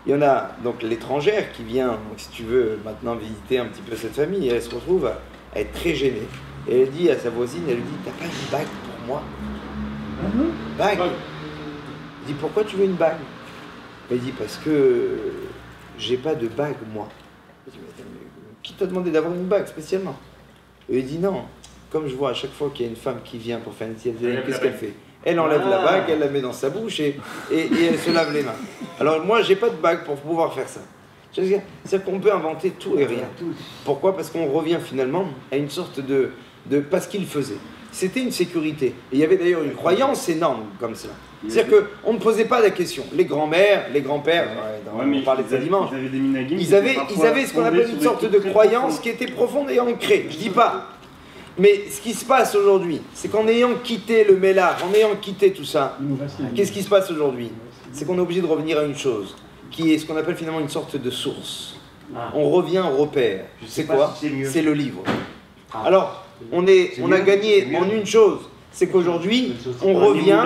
Il y en a donc l'étrangère qui vient, donc, si tu veux, maintenant visiter un petit peu cette famille, et elle se retrouve à être très gênée. Et elle dit à sa voisine, elle lui dit, t'as pas une bague pour moi? Bague? Elle dit, pourquoi tu veux une bague? Elle dit, parce que j'ai pas de bague, moi. Elle dit, mais qui t'a demandé d'avoir une bague spécialement? Et il dit, non. Comme je vois à chaque fois qu'il y a une femme qui vient pour faire une tienne, qu'est-ce qu'elle fait? Elle enlève la bague, elle la met dans sa bouche et elle se lave les mains. Alors moi, j'ai pas de bague pour pouvoir faire ça. C'est-à-dire qu'on peut inventer tout et rien. Pourquoi? Parce qu'on revient finalement à une sorte de pas ce qu'il faisait. C'était une sécurité. Et il y avait d'ailleurs une croyance énorme comme ça. C'est-à-dire qu'on ne posait pas la question. Les grands-mères, les grands-pères, on parlait de ça dimanche, ils avaient ce qu'on appelle une sorte de croyance qui était profonde et ancrée. Je dis pas. Mais ce qui se passe aujourd'hui, c'est qu'en ayant quitté le mélar, en ayant quitté tout ça, qu'est-ce qui se passe aujourd'hui? C'est qu'on est obligé de revenir à une chose, qui est ce qu'on appelle finalement une sorte de source. On revient au repère. C'est quoi? C'est le livre. Alors, on a gagné en une chose, c'est qu'aujourd'hui, on revient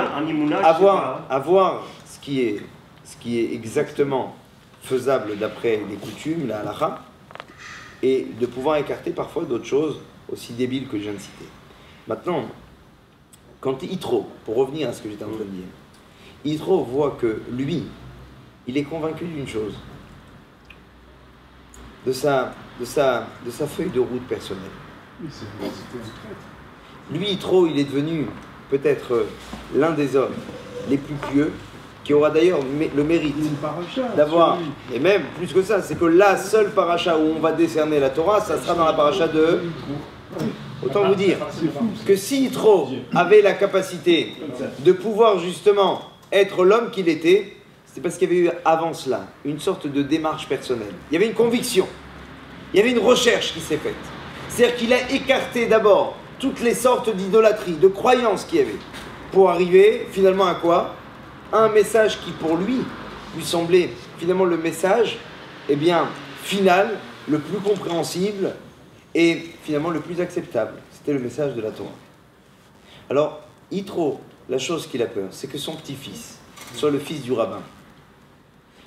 à voir ce qui est exactement faisable d'après les coutumes, la halakha, et de pouvoir écarter parfois d'autres choses aussi débile que je viens de citer. Maintenant, quand Yitro, pour revenir à ce que j'étais en train de dire, Yitro voit que lui, il est convaincu d'une chose, de sa feuille de route personnelle. Lui, Yitro, il est devenu peut-être l'un des hommes les plus pieux, qui aura d'ailleurs le mérite d'avoir, et même plus que ça, c'est que la seule paracha où on va décerner la Torah, ça sera dans la paracha de... Autant vous dire que si Yitro avait la capacité de pouvoir justement être l'homme qu'il était, c'est parce qu'il y avait eu avant cela une sorte de démarche personnelle. Il y avait une conviction, il y avait une recherche qui s'est faite. C'est-à-dire qu'il a écarté d'abord toutes les sortes d'idolâtrie, de croyances qu'il y avait, pour arriver finalement à quoi? À un message qui pour lui semblait finalement le message final, le plus compréhensible, et finalement le plus acceptable. C'était le message de la Torah. Alors, Yitro, la chose qu'il a peur, c'est que son petit-fils soit le fils du rabbin,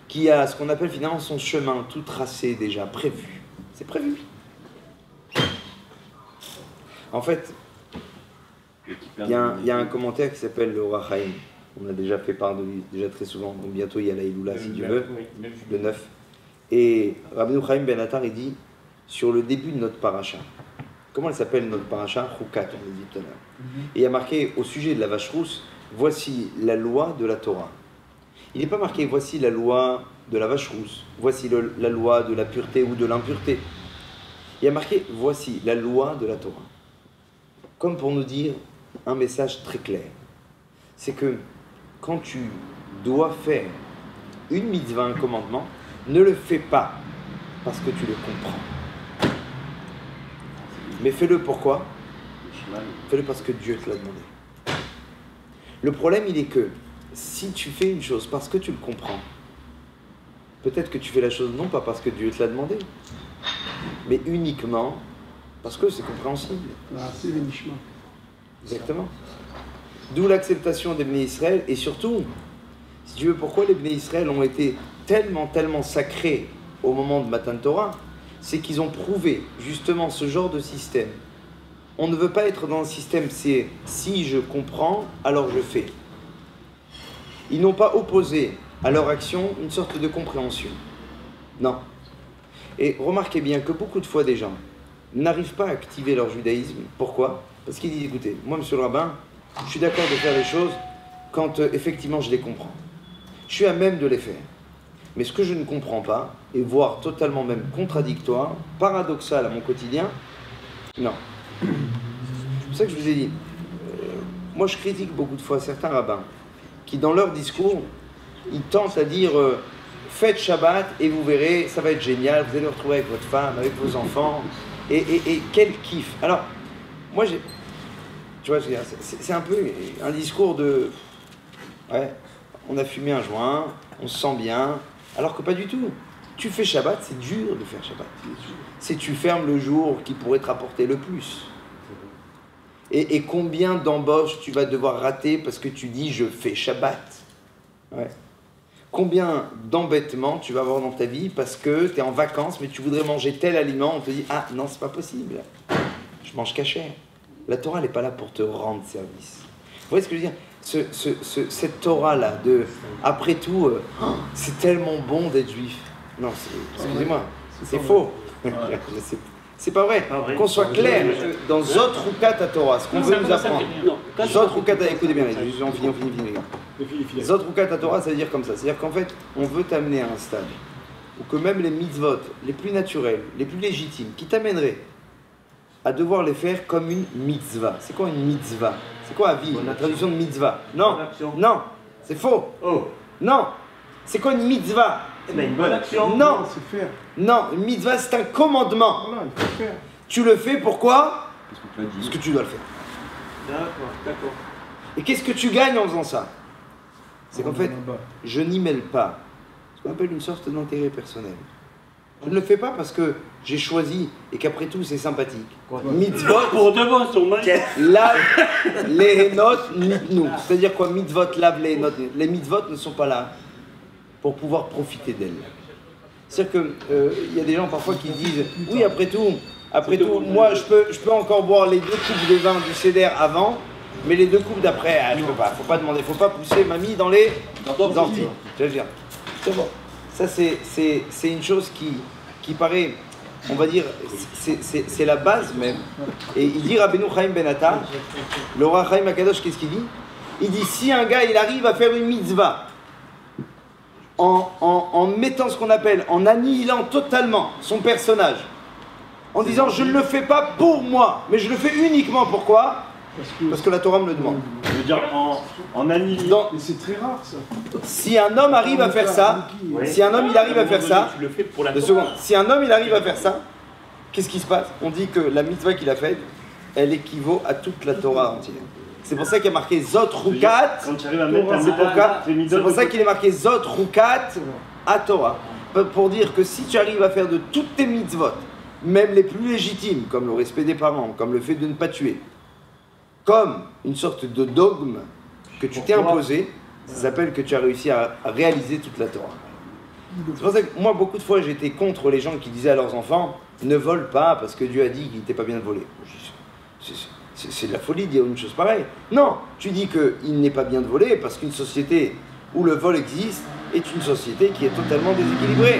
qui a ce qu'on appelle finalement son chemin tout tracé déjà, prévu. C'est prévu. En fait, il y a un commentaire qui s'appelle le Orach Chaim. On a déjà fait part de lui, déjà très souvent. Donc bientôt il y a la Iloula, si tu veux, le 9. Et Rabbeinu Chaim Ben Attar, il dit, sur le début de notre paracha. Comment elle s'appelle notre paracha? Chukat, on l'a dit tout à l'heure. Et il y a marqué au sujet de la vache rousse, voici la loi de la Torah. Il n'est pas marqué voici la loi de la vache rousse, voici la loi de la pureté ou de l'impureté. Il y a marqué, voici la loi de la Torah. Comme pour nous dire un message très clair. C'est que quand tu dois faire une mitzvah, un commandement, ne le fais pas parce que tu le comprends. Mais fais-le pourquoi? Fais-le parce que Dieu te l'a demandé. Le problème, il est que si tu fais une chose parce que tu le comprends, peut-être que tu fais la chose non pas parce que Dieu te l'a demandé, mais uniquement parce que c'est compréhensible. Exactement. D'où l'acceptation des Bnei Israël, et surtout, si tu veux, pourquoi les Bnei Israël ont été tellement sacrés au moment de Matan Torah, c'est qu'ils ont prouvé justement ce genre de système. On ne veut pas être dans un système, c'est si je comprends, alors je fais. Ils n'ont pas opposé à leur action une sorte de compréhension. Non. Et remarquez bien que beaucoup de fois des gens n'arrivent pas à activer leur judaïsme. Pourquoi? Parce qu'ils disent, écoutez, moi monsieur le rabbin, je suis d'accord de faire les choses quand effectivement je les comprends. Je suis à même de les faire. Mais ce que je ne comprends pas, et voire totalement même contradictoire, paradoxal à mon quotidien, non. C'est pour ça que je vous ai dit, moi je critique beaucoup de fois certains rabbins qui dans leur discours, ils tentent à dire faites Shabbat et vous verrez, ça va être génial, vous allez vous retrouver avec votre femme, avec vos enfants, et quel kiff. Alors, moi j'ai... Tu vois, c'est un peu un discours de... Ouais, on a fumé un joint, on se sent bien, alors que pas du tout. Tu fais Shabbat, c'est dur de faire Shabbat. C'est tu fermes le jour qui pourrait te rapporter le plus. Et combien d'embauches tu vas devoir rater parce que tu dis je fais Shabbat. Ouais. Combien d'embêtements tu vas avoir dans ta vie parce que tu es en vacances mais tu voudrais manger tel aliment, on te dit ah non c'est pas possible, je mange cachère. La Torah n'est pas là pour te rendre service. Vous voyez ce que je veux dire? Cette Torah-là, après tout, c'est tellement bon d'être juif. Non, excusez-moi, c'est faux. C'est pas vrai. Qu'on soit clair, dans Zot Rukat Torah, ce qu'on veut nous apprendre. Zot Rukat, écoutez bien, on finit les gars. Zot Rukat Torah, ça veut dire comme ça. C'est-à-dire qu'en fait, on veut t'amener à un stade où que même les mitzvot, les plus naturels, les plus légitimes, qui t'amèneraient à devoir les faire comme une mitzvah. C'est quoi une mitzvah? C'est quoi avis? La traduction de mitzvah? Non, non, c'est faux. Oh. Non, c'est quoi une mitzvah? Une bonne action. Non, c'est faire. Non, une mitzvah c'est un commandement. Voilà, il faut faire. Tu le fais pourquoi? Parce que tu dois le faire. D'accord. Et qu'est-ce que tu gagnes en faisant ça? C'est qu'en fait, je n'y mêle pas ce qu'on appelle une sorte d'intérêt personnel. Je ne le fais pas parce que j'ai choisi et qu'après tout c'est sympathique. Mitzvot, pour devant son mari, lave les henot nitnu. C'est-à-dire quoi? Mitzvot lave les henot. Les mitzvot ne sont pas là pour pouvoir profiter d'elles. C'est-à-dire qu'il y a des gens parfois qui disent oui après tout, moi je peux encore boire les 2 coupes de vin du Seder avant, mais les 2 coupes d'après, je peux pas. Faut pas demander, faut pas pousser mamie dans les orties. Je veux dire, c'est bon. Ça, c'est une chose qui paraît, on va dire, c'est la base même. Et il dit Rabbeinu Chaim Ben Atta, le roi Chaim Akadosh, qu'est-ce qu'il dit? Il dit, si un gars, il arrive à faire une mitzvah, en mettant ce qu'on appelle, en annihilant totalement son personnage, en disant, je ne le fais pas pour moi, mais je le fais uniquement pourquoi? Parce que la Torah me le demande. Je veux dire, en annihilant. Et c'est très rare ça. Si un homme arrive à faire ça, si un homme il arrive à faire ça, si un homme il arrive à faire ça, qu'est-ce qui se passe? On dit que la mitzvah qu'il a faite, elle équivaut à toute la Torah entière. C'est pour ça qu'il y a marqué Zot Rukat. C'est pour ça qu'il est marqué Zot Rukat à Torah. Pour dire que si tu arrives à faire de toutes tes mitzvot, même les plus légitimes, comme le respect des parents, comme le fait de ne pas tuer, comme une sorte de dogme que tu t'es imposé, ça s'appelle que tu as réussi à réaliser toute la Torah. C'est pour ça que moi, beaucoup de fois, j'étais contre les gens qui disaient à leurs enfants « Ne vole pas parce que Dieu a dit qu'il n'était pas bien de voler ». C'est de la folie de dire une chose pareille. Non, tu dis qu'il n'est pas bien de voler parce qu'une société où le vol existe est une société qui est totalement déséquilibrée.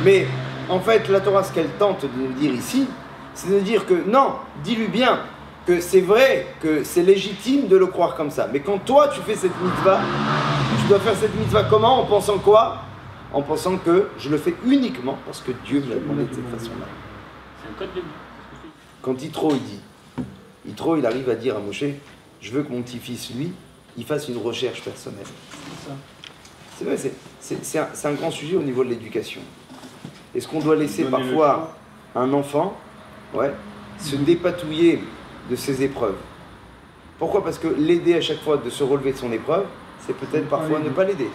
Mais en fait, la Torah, ce qu'elle tente de nous dire ici, c'est de dire que non, dis-lui bien que c'est vrai, que c'est légitime de le croire comme ça. Mais quand toi, tu fais cette mitzvah, tu dois faire cette mitzvah comment? En pensant quoi? En pensant que je le fais uniquement parce que Dieu me l'a demandé de cette façon-là. C'est un code de vie. Quand Yitro, il dit, Yitro, il arrive à dire à Moshe, je veux que mon petit-fils, lui, il fasse une recherche personnelle. C'est vrai, c'est un grand sujet au niveau de l'éducation. Est-ce qu'on doit laisser parfois un enfant se dépatouiller de ses épreuves? Pourquoi? Parce que l'aider à chaque fois de se relever de son épreuve, c'est peut-être parfois ne pas l'aider.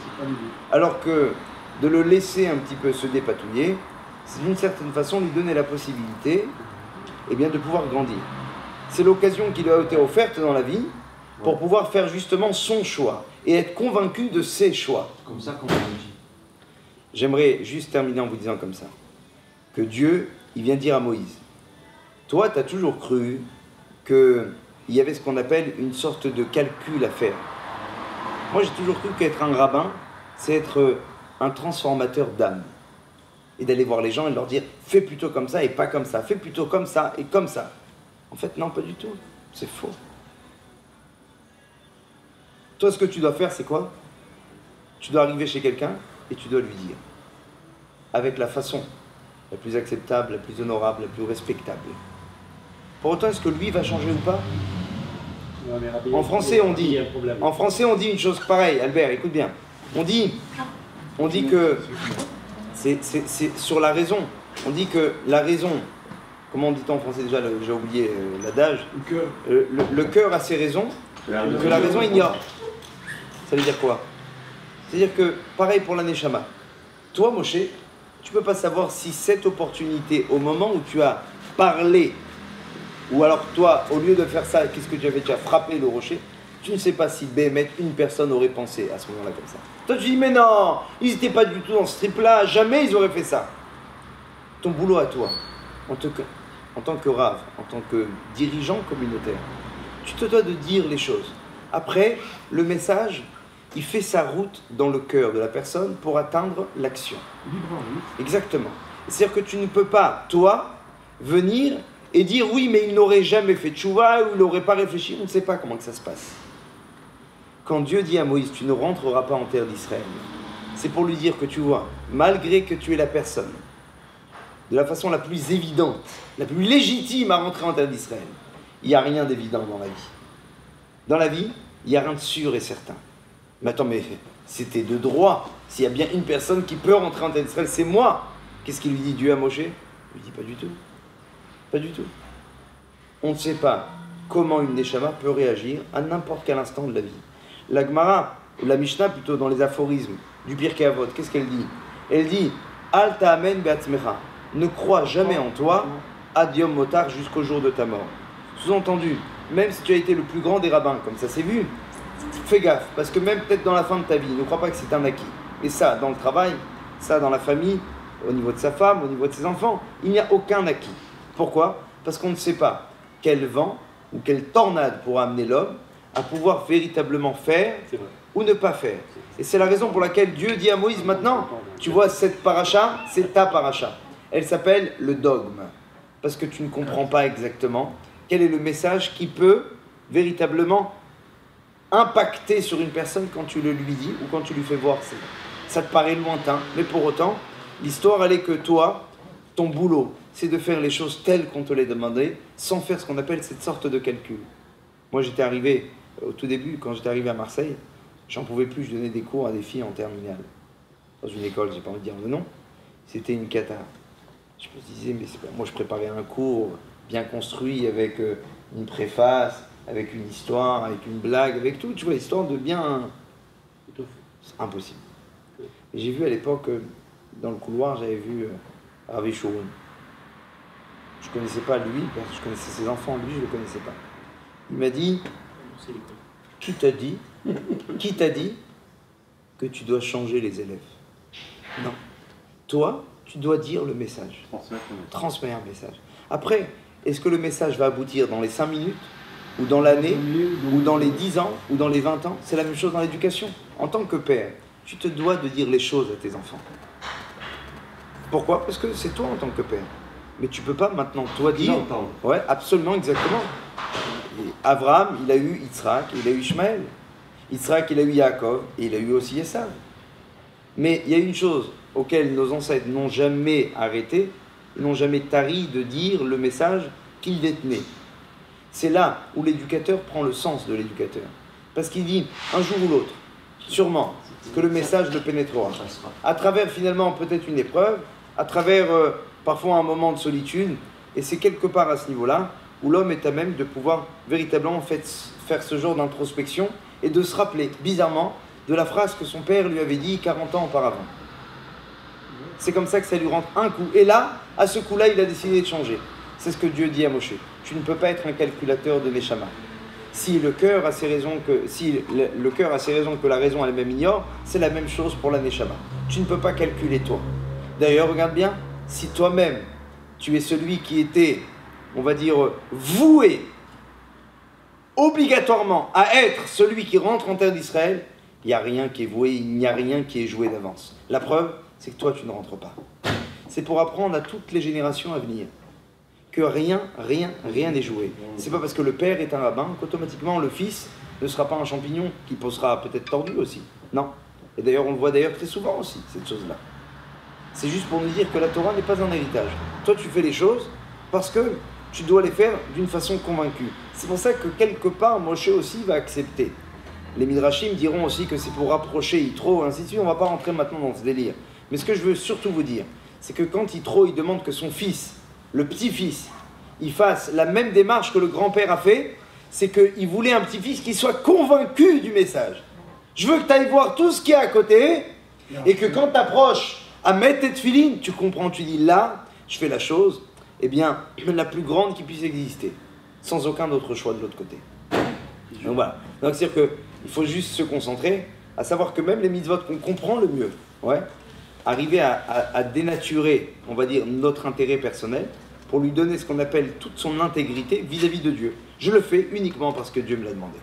Alors que de le laisser un petit peu se dépatouiller, c'est d'une certaine façon lui donner la possibilité de pouvoir grandir. C'est l'occasion qui lui a été offerte dans la vie pour pouvoir faire justement son choix et être convaincu de ses choix. Comme ça qu'on dit. J'aimerais juste terminer en vous disant comme ça, que Dieu, il vient dire à Moïse, toi, tu as toujours cru qu'il y avait ce qu'on appelle une sorte de calcul à faire. Moi, j'ai toujours cru qu'être un rabbin, c'est être un transformateur d'âme. Et d'aller voir les gens et leur dire, fais plutôt comme ça et pas comme ça, fais plutôt comme ça et comme ça. En fait, non, pas du tout. C'est faux. Toi, ce que tu dois faire, c'est quoi? Tu dois arriver chez quelqu'un et tu dois lui dire, avec la façon la plus acceptable, la plus honorable, la plus respectable. Pour autant, est-ce que lui va changer ou pas? En français, on dit une chose pareille. Albert, écoute bien. On dit que c'est sur la raison. On dit que la raison, comment dit-on en français déjà? J'ai oublié l'adage. Le cœur a ses raisons que la raison ignore. Ça veut dire quoi? C'est-à-dire que, pareil pour la Neshama. Toi, Moshe, tu ne peux pas savoir si cette opportunité, au moment où tu as parlé, ou alors toi, au lieu de faire ça, qu'est-ce que tu avais déjà frappé le rocher, tu ne sais pas si Béhémet, une personne aurait pensé à ce moment-là comme ça. Toi, tu dis, mais non, ils n'étaient pas du tout dans ce trip-là, jamais ils auraient fait ça. Ton boulot à toi, en tant que rave, en tant que dirigeant communautaire, tu te dois de dire les choses. Après, le message, il fait sa route dans le cœur de la personne pour atteindre l'action. Exactement. C'est-à-dire que tu ne peux pas, toi, venir et dire oui, mais il n'aurait jamais fait tchouva ou il n'aurait pas réfléchi. On ne sait pas comment que ça se passe. Quand Dieu dit à Moïse, tu ne rentreras pas en terre d'Israël, c'est pour lui dire que tu vois, malgré que tu es la personne, de la façon la plus évidente, la plus légitime à rentrer en terre d'Israël, il n'y a rien d'évident dans la vie. Dans la vie, il n'y a rien de sûr et certain. Mais attends, mais c'était de droit. S'il y a bien une personne qui peut rentrer en terre d'Israël, c'est moi. Qu'est-ce qu'il lui dit Dieu à Moshe? Il lui dit pas du tout. Pas du tout. On ne sait pas comment une Neshama peut réagir à n'importe quel instant de la vie. La Gemara, ou la Mishnah plutôt dans les aphorismes du Pirkei Avot, qu'est-ce qu'elle dit? Elle dit Al ta'amen be'atzmecha. Ne crois jamais en toi, ad yom motar, jusqu'au jour de ta mort. Sous-entendu, même si tu as été le plus grand des rabbins, comme ça s'est vu, fais gaffe, parce que même peut-être dans la fin de ta vie, ne crois pas que c'est un acquis. Et ça, dans le travail, ça, dans la famille, au niveau de sa femme, au niveau de ses enfants, il n'y a aucun acquis. Pourquoi? Parce qu'on ne sait pas quel vent ou quelle tornade pourra amener l'homme à pouvoir véritablement faire ou ne pas faire. Et c'est la raison pour laquelle Dieu dit à Moïse maintenant, tu vois cette paracha, c'est ta paracha. Elle s'appelle le dogme, parce que tu ne comprends pas exactement quel est le message qui peut véritablement impacter sur une personne quand tu le lui dis ou quand tu lui fais voir. Ça te paraît lointain, mais pour autant, l'histoire elle est que toi, ton boulot, c'est de faire les choses telles qu'on te les demandait, sans faire ce qu'on appelle cette sorte de calcul. Moi, j'étais arrivé, au tout début, quand j'étais arrivé à Marseille, j'en pouvais plus, je donnais des cours à des filles en terminale. Dans une école, j'ai pas envie de dire le nom, c'était une cata. Je me disais, mais c'est pas... moi je préparais un cours bien construit avec une préface, avec une histoire, avec une blague, avec tout, tu vois, histoire de bien... C'est impossible. Et j'ai vu à l'époque, dans le couloir, j'avais vu Ravi Shouroun. Je ne connaissais pas lui, parce que je connaissais ses enfants, lui je ne le connaissais pas. Il m'a dit, qui t'a dit que tu dois changer les élèves? Non. Toi, tu dois dire le message. Transmettre un message. Après, est-ce que le message va aboutir dans les 5 minutes, ou dans l'année, ou dans les 10 ans, ou dans les 20 ans? C'est la même chose dans l'éducation. En tant que père, tu te dois de dire les choses à tes enfants. Pourquoi? Parce que c'est toi en tant que père. Mais tu ne peux pas maintenant, toi, dire... Ouais, absolument, exactement. Et Abraham, il a eu Yitzhak, il a eu Ishmaël. Yitzhak, il a eu Yaakov, et il a eu aussi Esav. Mais il y a une chose auquel nos ancêtres n'ont jamais arrêté, ils n'ont jamais tari de dire le message qu'ils détenaient. C'est là où l'éducateur prend le sens de l'éducateur. Parce qu'il dit, un jour ou l'autre, sûrement, que le message le pénétrera. À travers finalement peut-être une épreuve, à travers parfois un moment de solitude, et c'est quelque part à ce niveau-là où l'homme est à même de pouvoir véritablement faire ce genre d'introspection et de se rappeler, bizarrement, de la phrase que son père lui avait dit 40 ans auparavant. C'est comme ça que ça lui rentre un coup. Et là, à ce coup-là, il a décidé de changer. C'est ce que Dieu dit à Moshe. Tu ne peux pas être un calculateur de Neshama. Si le cœur a ses raisons que la raison elle-même ignore, c'est la même chose pour la Neshama. Tu ne peux pas calculer toi. D'ailleurs, regarde bien, si toi-même, tu es celui qui était, on va dire, voué obligatoirement à être celui qui rentre en terre d'Israël, il n'y a rien qui est voué, il n'y a rien qui est joué d'avance. La preuve, c'est que toi, tu ne rentres pas. C'est pour apprendre à toutes les générations à venir que rien n'est joué. C'est pas parce que le père est un rabbin qu'automatiquement le fils ne sera pas un champignon qui posera peut-être tordu aussi. Non. Et d'ailleurs, on le voit d'ailleurs très souvent aussi, cette chose-là. C'est juste pour nous dire que la Torah n'est pas un héritage. Toi, tu fais les choses parce que tu dois les faire d'une façon convaincue. C'est pour ça que quelque part, Moshe aussi va accepter. Les Midrashim diront aussi que c'est pour rapprocher Yitro, ainsi de suite. On ne va pas rentrer maintenant dans ce délire. Mais ce que je veux surtout vous dire, c'est que quand Yitro, il demande que son fils, le petit-fils, il fasse la même démarche que le grand-père a fait, c'est qu'il voulait un petit-fils qui soit convaincu du message. Je veux que tu ailles voir tout ce qu'il y a à côté, et que quand tu approches à mettre tes tefilines, tu comprends, tu dis là, je fais la chose, eh bien, la plus grande qui puisse exister, sans aucun autre choix de l'autre côté. Donc voilà. Donc c'est-à-dire qu'il faut juste se concentrer, à savoir que même les mitzvot qu'on comprend le mieux, arriver à dénaturer, on va dire, notre intérêt personnel, pour lui donner ce qu'on appelle toute son intégrité vis-à-vis de Dieu. Je le fais uniquement parce que Dieu me l'a demandé.